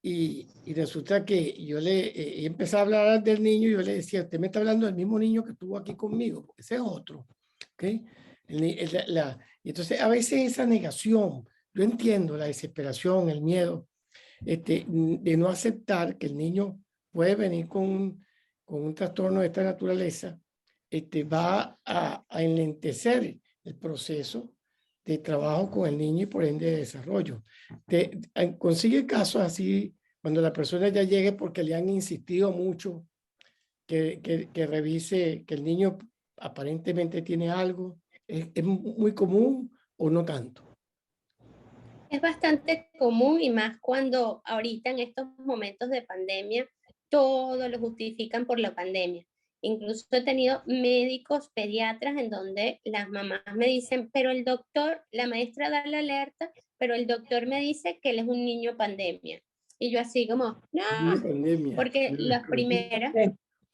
y resulta que yo empecé a hablar del niño y yo le decía, usted me está hablando del mismo niño que estuvo aquí conmigo, porque ese es otro, ¿ok? Y entonces a veces esa negación, yo entiendo la desesperación, el miedo, de no aceptar que el niño puede venir con un trastorno de esta naturaleza, va a enlentecer el proceso de trabajo con el niño y por ende de desarrollo. Consigue casos así cuando la persona ya llegue porque le han insistido mucho que revise que el niño aparentemente tiene algo. Es muy común o no tanto? Es bastante común y más cuando ahorita en estos momentos de pandemia todo lo justifican por la pandemia. Incluso he tenido médicos pediatras en donde las mamás me dicen, pero el doctor, la maestra da la alerta, pero el doctor me dice que él es un niño pandemia. Y yo así como, no, Una pandemia. porque las primeras,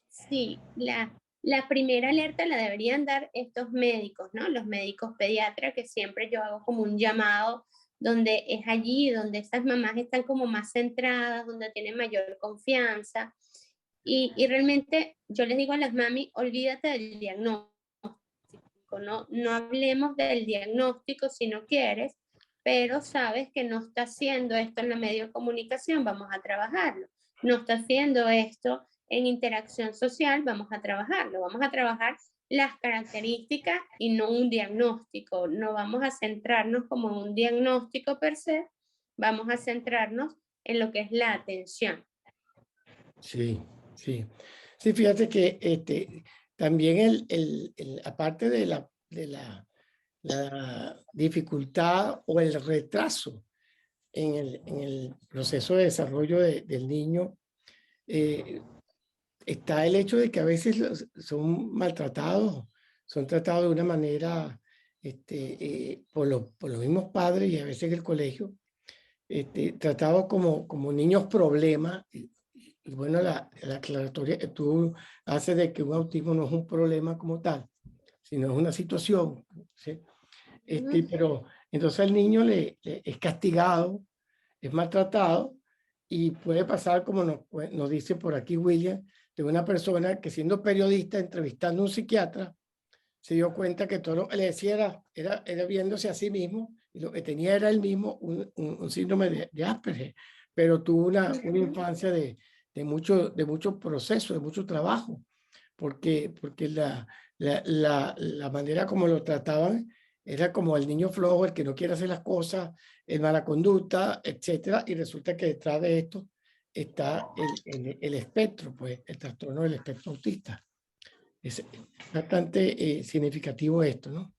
sí, la primera alerta la deberían dar estos médicos, ¿no? Los médicos pediatras, que siempre yo hago como un llamado donde es allí donde estas mamás están como más centradas, donde tienen mayor confianza. Y realmente yo les digo a las mami, olvídate del diagnóstico, no hablemos del diagnóstico si no quieres, pero sabes que no está haciendo esto en la medio de comunicación, vamos a trabajarlo. No está haciendo esto en interacción social, vamos a trabajarlo. Vamos a trabajar las características y no un diagnóstico. No vamos a centrarnos como en un diagnóstico per se, vamos a centrarnos en lo que es la atención. Sí, sí. Sí, fíjate que también aparte la dificultad o el retraso en el proceso de desarrollo del niño, está el hecho de que a veces son maltratados, son tratados de una manera por los mismos padres y a veces en el colegio, tratados como niños problema. Y bueno, la aclaratoria que tú haces de que un autismo no es un problema como tal, sino es una situación, ¿sí? Pero entonces el niño es castigado, es maltratado y puede pasar, como nos dice por aquí William, de una persona que siendo periodista, entrevistando a un psiquiatra, se dio cuenta que todo lo que le decía era viéndose a sí mismo y lo que tenía era el mismo, un síndrome de Asperger, pero tuvo una infancia de mucho proceso, de mucho trabajo, porque la manera como lo trataban era como el niño flojo, el que no quiere hacer las cosas, el mala conducta, etcétera, y resulta que detrás de esto está el espectro, pues, el trastorno del espectro autista. Es bastante significativo esto, ¿no?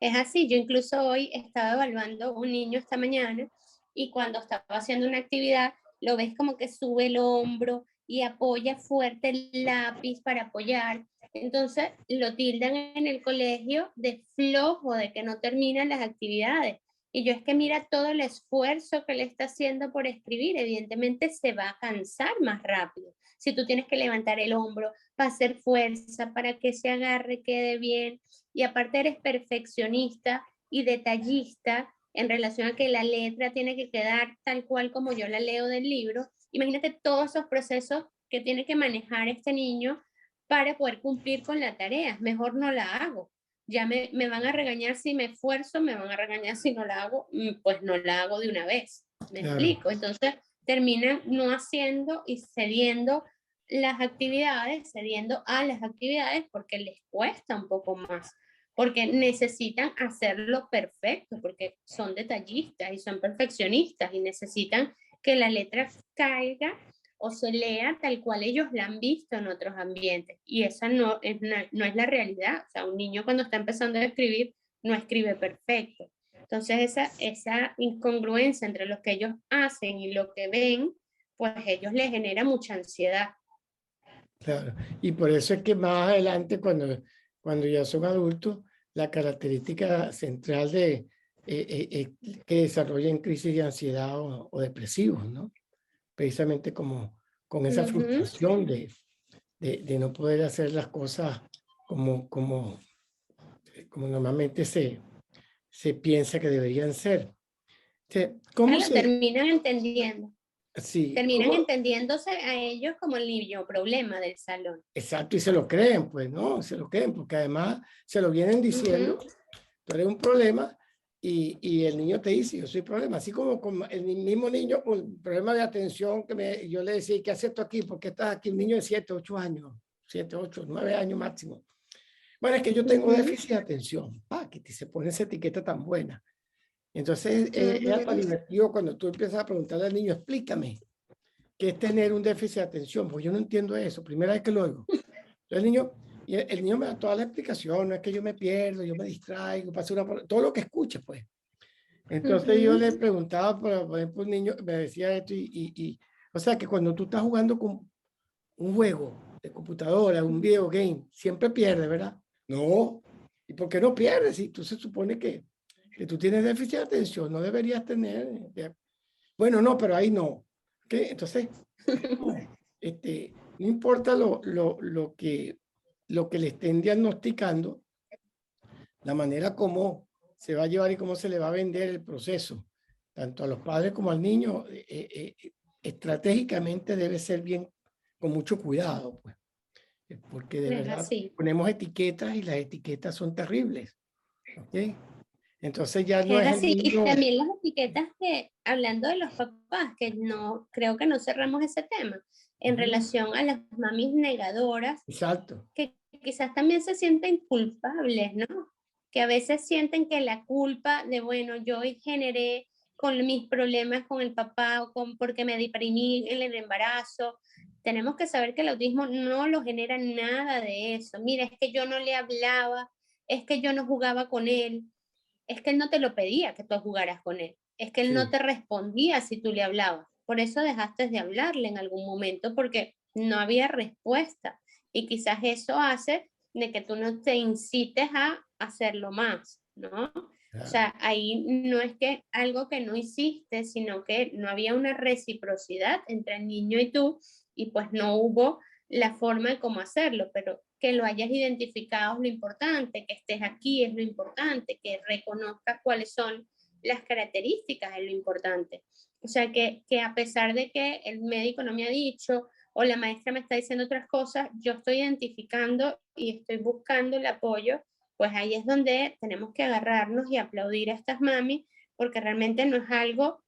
Es así, yo incluso hoy estaba evaluando un niño esta mañana y cuando estaba haciendo una actividad, lo ves como que sube el hombro y apoya fuerte el lápiz para apoyar. Entonces lo tildan en el colegio de flojo, de que no terminan las actividades. Y yo es que mira todo el esfuerzo que le está haciendo por escribir, evidentemente se va a cansar más rápido. Si tú tienes que levantar el hombro para hacer fuerza, para que se agarre, quede bien, y aparte eres perfeccionista y detallista en relación a que la letra tiene que quedar tal cual como yo la leo del libro, imagínate todos esos procesos que tiene que manejar este niño para poder cumplir con la tarea. Mejor no la hago. Ya me van a regañar si me esfuerzo, me van a regañar si no la hago, pues no la hago de una vez. ¿Me Claro. explico? Entonces terminan no haciendo y cediendo las actividades, cediendo a las actividades porque les cuesta un poco más, porque necesitan hacerlo perfecto, porque son detallistas y son perfeccionistas y necesitan que la letra caiga o se lea tal cual ellos la han visto en otros ambientes. Y esa no es la realidad. O sea, un niño cuando está empezando a escribir, no escribe perfecto. Entonces, esa incongruencia entre lo que ellos hacen y lo que ven, pues ellos les genera mucha ansiedad. Claro, y por eso es que más adelante, cuando ya son adultos, la característica central que desarrollen crisis de ansiedad o depresivos, ¿no? Precisamente como con esa frustración de no poder hacer las cosas como normalmente se piensa que deberían ser. ¿Cómo Claro, terminan entendiendo. Sí, Terminan entendiéndose a ellos como el niño problema del salón. exacto, y se lo creen, pues, ¿no? Se lo creen, porque además se lo vienen diciendo, tú eres un problema, y el niño te dice, yo soy problema. Así como con el mismo niño con problema de atención, yo le decía, ¿qué haces tú aquí? ¿Por qué estás aquí? Un niño de 7, 8 años, 7, 8, 9 años máximo. Bueno, es que yo tengo déficit de atención. Que se pone esa etiqueta tan buena. Entonces, es hasta divertido cuando tú empiezas a preguntarle al niño, explícame, ¿qué es tener un déficit de atención? Pues yo no entiendo eso, primera vez que lo oigo. Entonces el niño me da toda la explicación, no es que yo me pierdo, yo me distraigo, todo lo que escuche, pues. Entonces yo le preguntaba, por ejemplo, un niño me decía esto o sea, que cuando tú estás jugando con un juego de computadora, un video game, siempre pierdes, ¿verdad? No. ¿Y por qué no pierdes? Si tú se supone que tú tienes déficit de atención, no deberías tener. Bueno, no, pero ahí no. ¿Qué? Entonces, no importa lo que le estén diagnosticando, la manera como se va a llevar y cómo se le va a vender el proceso, tanto a los padres como al niño, estratégicamente debe ser bien, con mucho cuidado, pues, porque de verdad ponemos etiquetas y las etiquetas son terribles. ¿Okay? Entonces ya no Es es el así, y niño. también las etiquetas que, hablando de los papás, que no, creo que no cerramos ese tema, en relación a las mamis negadoras, Exacto. que quizás también se sienten culpables, ¿no? Que a veces sienten que la culpa de, bueno, yo generé con mis problemas con el papá o porque me deprimí en el embarazo. Tenemos que saber que el autismo no lo genera nada de eso. Mira, es que yo no le hablaba, es que yo no jugaba con él, es que él no te lo pedía que tú jugaras con él, es que él no te respondía si tú le hablabas. Por eso dejaste de hablarle en algún momento porque no había respuesta. Y quizás eso hace de que tú no te incites a hacerlo más, ¿no? O sea, ahí no es que algo que no hiciste, sino que no había una reciprocidad entre el niño y tú, y pues no hubo la forma de cómo hacerlo, pero que lo hayas identificado es lo importante, que estés aquí es lo importante, que reconozcas cuáles son las características es lo importante. O sea, que a pesar de que el médico no me ha dicho o la maestra me está diciendo otras cosas, yo estoy identificando y estoy buscando el apoyo, pues ahí es donde tenemos que agarrarnos y aplaudir a estas mamis, porque realmente no es algo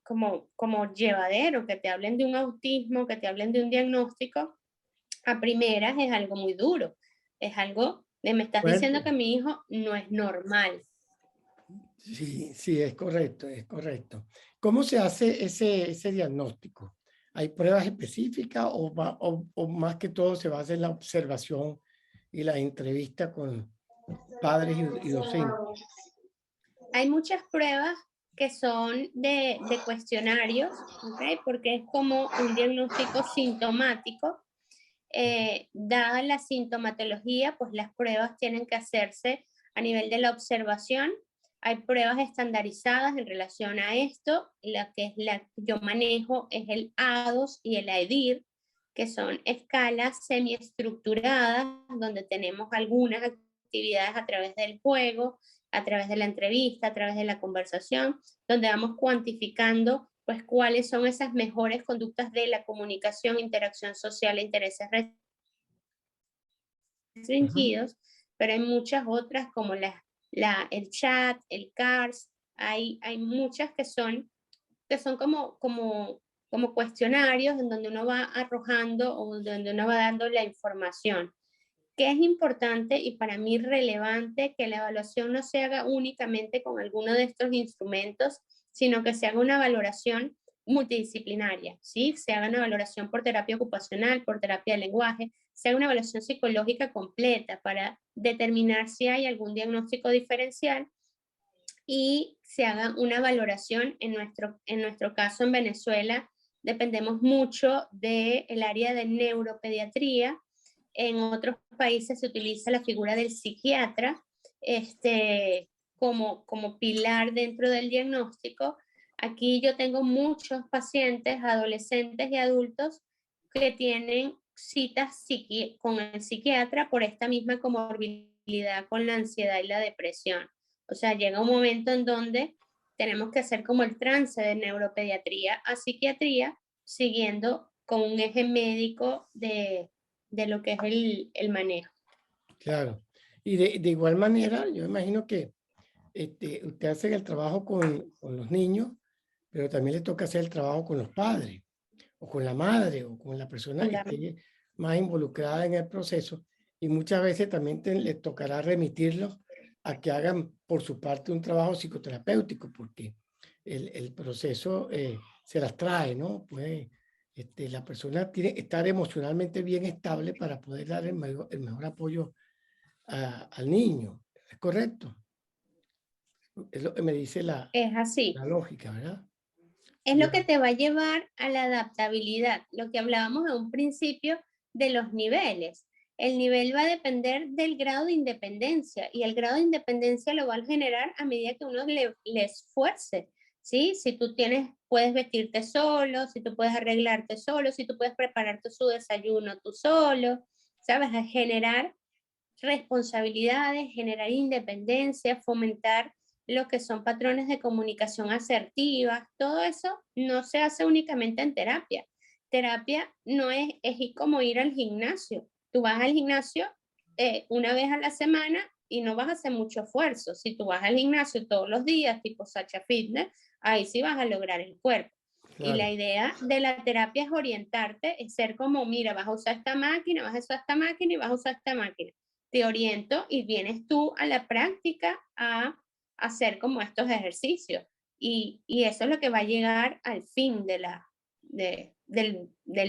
como llevadero, que te hablen de un autismo, que te hablen de un diagnóstico, a primeras es algo muy duro, es algo de me estás diciendo que mi hijo no es normal. Sí, sí, es correcto, es correcto. ¿Cómo se hace ese diagnóstico? ¿Hay pruebas específicas o más que todo se basa en la observación y la entrevista con padres y docentes? Hay muchas pruebas que son de cuestionarios, ¿okay? Porque es como un diagnóstico sintomático. Dada la sintomatología, pues las pruebas tienen que hacerse a nivel de la observación. Hay pruebas estandarizadas en relación a esto. La que yo manejo es el ADOS y el AEDIR, que son escalas semiestructuradas, donde tenemos algunas actividades a través del juego, a través de la entrevista, a través de la conversación, donde vamos cuantificando pues cuáles son esas mejores conductas de la comunicación, interacción social e intereses restringidos, pero hay muchas otras como el chat, el CARS, hay muchas que son como cuestionarios en donde uno va arrojando o donde uno va dando la información. Que es importante y para mí relevante que la evaluación no se haga únicamente con alguno de estos instrumentos, sino que se haga una valoración multidisciplinaria, ¿sí? Se haga una valoración por terapia ocupacional, por terapia de lenguaje, se haga una evaluación psicológica completa para determinar si hay algún diagnóstico diferencial y se haga una valoración. En nuestro caso en Venezuela dependemos mucho del área de neuropediatría. En otros países se utiliza la figura del psiquiatra como pilar dentro del diagnóstico. Aquí yo tengo muchos pacientes, adolescentes y adultos, que tienen citas con el psiquiatra por esta misma comorbilidad con la ansiedad y la depresión. O sea, llega un momento en donde tenemos que hacer como el trance de neuropediatría a psiquiatría, siguiendo con un eje médico de lo que es el manejo. Claro. Y de igual manera, yo imagino que usted hace el trabajo con los niños, pero también le toca hacer el trabajo con los padres, o con la madre, o con la persona que esté más involucrada en el proceso. Y muchas veces también les tocará remitirlos a que hagan por su parte un trabajo psicoterapéutico, porque el proceso se las trae, ¿no? Pues la persona tiene que estar emocionalmente bien estable para poder dar el mejor apoyo al niño. ¿Es correcto? Es lo que me dice Es así. la lógica, ¿verdad? Es lo que te va a llevar a la adaptabilidad, lo que hablábamos en un principio de los niveles. El nivel va a depender del grado de independencia, y el grado de independencia lo va a generar a medida que uno le esfuerce, ¿sí? Si tú puedes vestirte solo, si tú puedes arreglarte solo, si tú puedes prepararte su desayuno tú solo, ¿sabes? A generar responsabilidades, generar independencia, fomentar lo que son patrones de comunicación asertiva. Todo eso no se hace únicamente en terapia. Terapia no es como ir al gimnasio. Tú vas al gimnasio una vez a la semana y no vas a hacer mucho esfuerzo. Si tú vas al gimnasio todos los días, tipo Sacha Fitness, ahí sí vas a lograr el cuerpo. Claro. Y la idea de la terapia es orientarte, es ser como, mira, vas a usar esta máquina, vas a usar esta máquina y vas a usar esta máquina. Te oriento y vienes tú a la práctica a hacer como estos ejercicios. Y eso es lo que va a llegar al fin del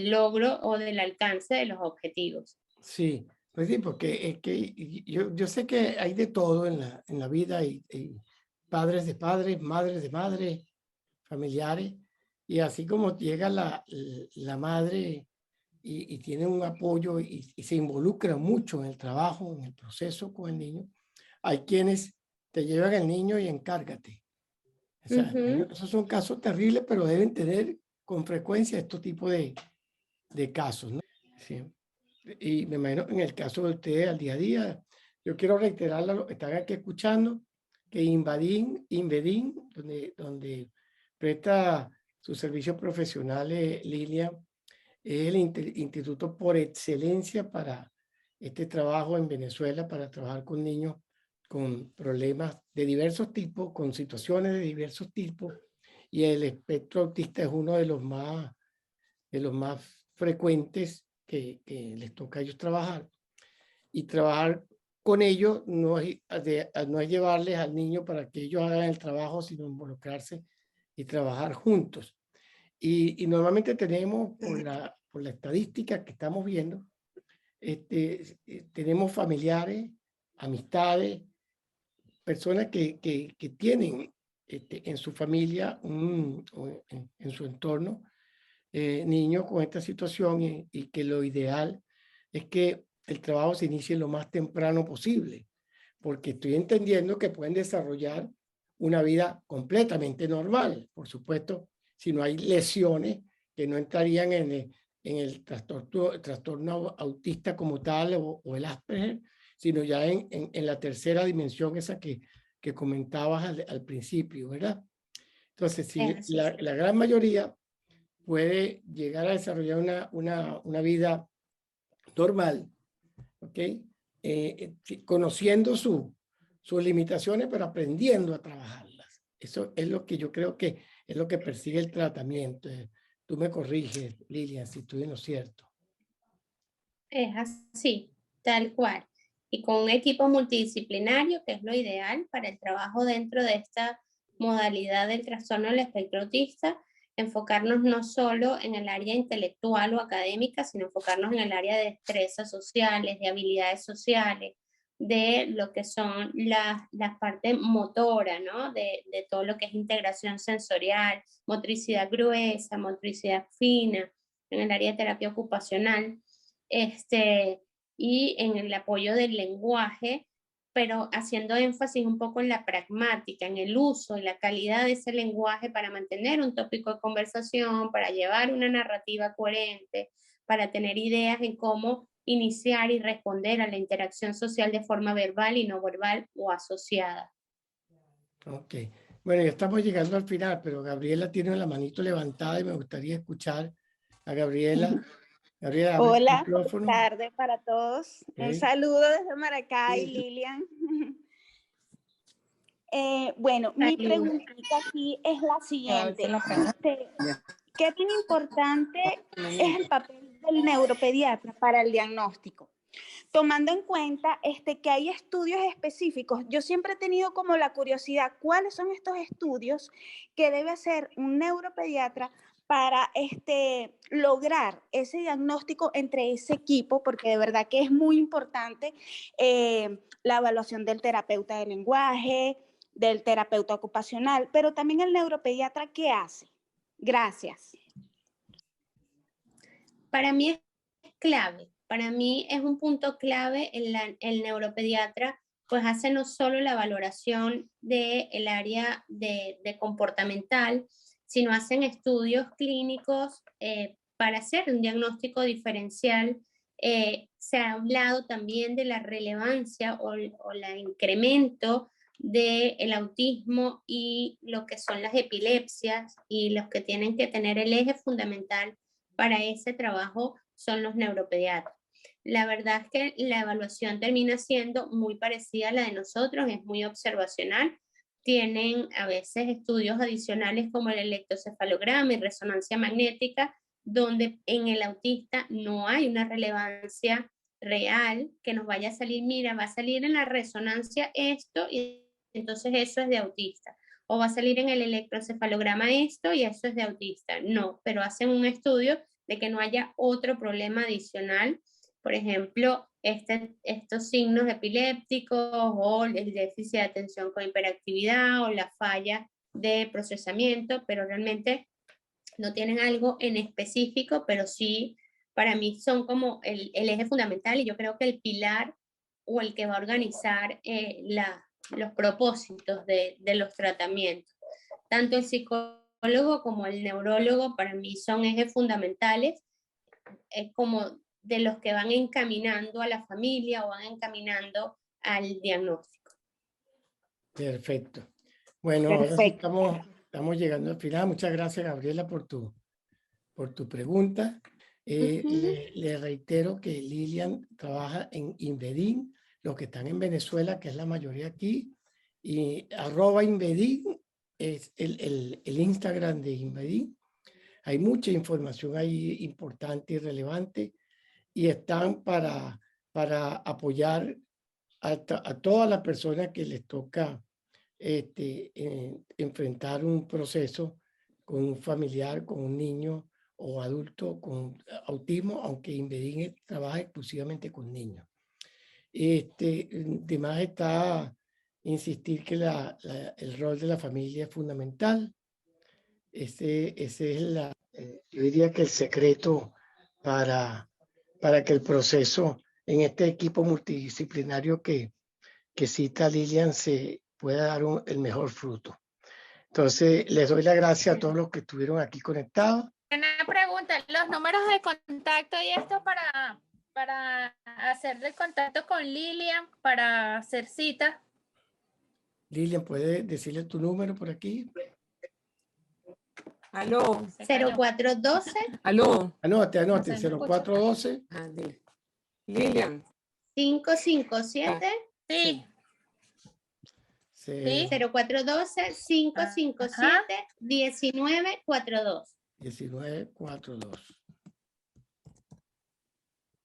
logro o del alcance de los objetivos. Sí, pues sí, porque es que yo sé que hay de todo en la vida, y padres de padres, madres de madres, familiares, y así como llega la madre y tiene un apoyo y se involucra mucho en el trabajo, en el proceso con el niño, hay quienes te llevan el niño y encárgate. O sea, esos son casos terribles, pero deben tener con frecuencia estos tipos de casos, ¿no? Sí. Y me imagino en el caso de ustedes al día a día, yo quiero reiterarle a los que están aquí escuchando que Invedin, donde presta sus servicios profesionales, Lilia, es el instituto por excelencia para este trabajo en Venezuela, para trabajar con niños con problemas de diversos tipos, con situaciones de diversos tipos, y el espectro autista es uno de los más frecuentes que les toca a ellos trabajar. Y trabajar con ellos no es llevarles al niño para que ellos hagan el trabajo, sino involucrarse y trabajar juntos. Y normalmente tenemos, por la estadística que estamos viendo, tenemos familiares, amistades, personas que tienen en su familia, en su entorno, niños con esta situación, y que lo ideal es que el trabajo se inicie lo más temprano posible, porque estoy entendiendo que pueden desarrollar una vida completamente normal, por supuesto, si no hay lesiones que no entrarían en el trastorno autista como tal, o el Asperger, sino ya en la tercera dimensión, esa que comentabas al principio, ¿verdad? Entonces, si la gran mayoría puede llegar a desarrollar una vida normal, ¿ok? Conociendo sus limitaciones, pero aprendiendo a trabajarlas. Eso es lo que yo creo que es lo que persigue el tratamiento. Tú me corriges, Lilian, si estoy en lo cierto. Es así, tal cual. Y con un equipo multidisciplinario, que es lo ideal para el trabajo dentro de esta modalidad del trastorno del espectro autista, enfocarnos no solo en el área intelectual o académica, sino enfocarnos en el área de destrezas sociales, de habilidades sociales, de lo que son las partes motoras, ¿no? De todo lo que es integración sensorial, motricidad gruesa, motricidad fina, en el área de terapia ocupacional, y en el apoyo del lenguaje, pero haciendo énfasis un poco en la pragmática, en el uso y la calidad de ese lenguaje para mantener un tópico de conversación, para llevar una narrativa coherente, para tener ideas en cómo iniciar y responder a la interacción social de forma verbal y no verbal o asociada. Ok. Bueno, ya estamos llegando al final, pero Gabriela tiene la manito levantada y me gustaría escuchar a Gabriela. Gabriela, abre el Hola, micrófono. buenas tardes para todos. Un saludo desde Maracay, Lilian. Bueno, mi preguntita aquí es la siguiente. ¿Qué tan importante es el papel del neuropediatra para el diagnóstico? Tomando en cuenta que hay estudios específicos, yo siempre he tenido como la curiosidad, ¿cuáles son estos estudios que debe hacer un neuropediatra para lograr ese diagnóstico entre ese equipo? Porque de verdad que es muy importante la evaluación del terapeuta de lenguaje, del terapeuta ocupacional, pero también el neuropediatra, ¿qué hace? Gracias. Para mí es clave, para mí es un punto clave el neuropediatra, pues hace no solo la valoración del área de comportamental, sino hacen estudios clínicos para hacer un diagnóstico diferencial. Se ha hablado también de la relevancia o el incremento del autismo y lo que son las epilepsias, y los que tienen que tener el eje fundamental para ese trabajo son los neuropediatras. La verdad es que la evaluación termina siendo muy parecida a la de nosotros, es muy observacional. Tienen a veces estudios adicionales como el electrocefalograma y resonancia magnética, donde en el autista no hay una relevancia real que nos vaya a salir, mira, va a salir en la resonancia esto y entonces eso es de autista. O va a salir en el electrocefalograma esto y eso es de autista. No, pero hacen un estudio de que no haya otro problema adicional. Por ejemplo, estos signos epilépticos o el déficit de atención con hiperactividad o la falla de procesamiento, pero realmente no tienen algo en específico, pero sí para mí son como el eje fundamental, y yo creo que el pilar o el que va a organizar los propósitos de los tratamientos. Tanto el psicólogo como el neurólogo para mí son ejes fundamentales, como de los que van encaminando a la familia o van encaminando al diagnóstico. Perfecto. Bueno, ahora sí estamos llegando al final. Muchas gracias, Gabriela, por tu pregunta. Le reitero que Lilian trabaja en Invedin, los que están en Venezuela, que es la mayoría aquí, y @Invedin es el Instagram de Invedin. Hay mucha información ahí importante y relevante, y están para apoyar a todas las personas que les toca enfrentar un proceso con un familiar, con un niño o adulto con autismo, aunque Invedin trabaja exclusivamente con niños. Además está insistir que el rol de la familia es fundamental. Ese es yo diría que el secreto para que el proceso en este equipo multidisciplinario que cita Lilian se pueda dar el mejor fruto. Entonces, les doy las gracias a todos los que estuvieron aquí conectados. Una pregunta, los números de contacto y esto para hacer el contacto con Lilian, para hacer citas. Lilian, ¿puedes decirle tu número por aquí? Aló. 0412. Aló. Anote, No sé, 0412. Lilian. 557. Sí. Sí. 0412-557-1942. 1942.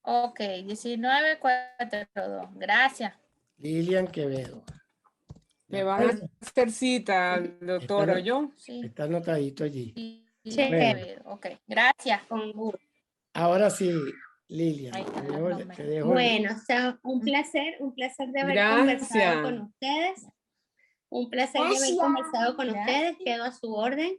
Ok, 1942. Gracias. Lilian Quevedo. Me van a hacer cita, doctora, yo. Sí. Está anotadito allí. Chévere. Ok, gracias. Con gusto. Ahora sí, Lilian, Ahí están te los dejo, números. te dejo Bueno, o sea, un placer de haber conversado con Gracias. ustedes. Un placer de haber conversado con ustedes. Quedo a su orden.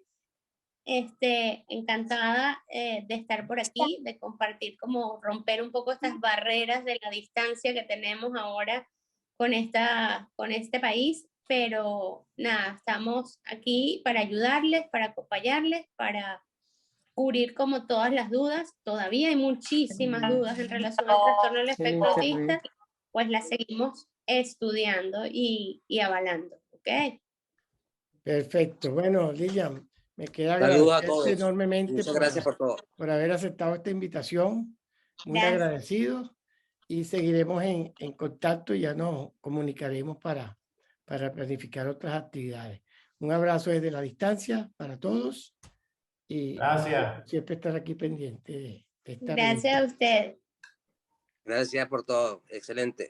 Encantada de estar por aquí, de compartir, como romper un poco estas barreras de la distancia que tenemos ahora con este país, pero nada, estamos aquí para ayudarles, para acompañarles, para cubrir como todas las dudas. Todavía hay muchísimas dudas en relación al trastorno del espectro autista, pues las seguimos estudiando y avalando, ¿ok? Perfecto. Bueno, Lilian, me queda Saludos a agradecerte todos. enormemente Muchas gracias por todo. por haber aceptado esta invitación. Muy Gracias. agradecido y seguiremos en contacto y ya nos comunicaremos para planificar otras actividades. Un abrazo desde la distancia para todos y Gracias. siempre estar aquí pendiente de esta Gracias a ustedes. Gracias por todo. Excelente.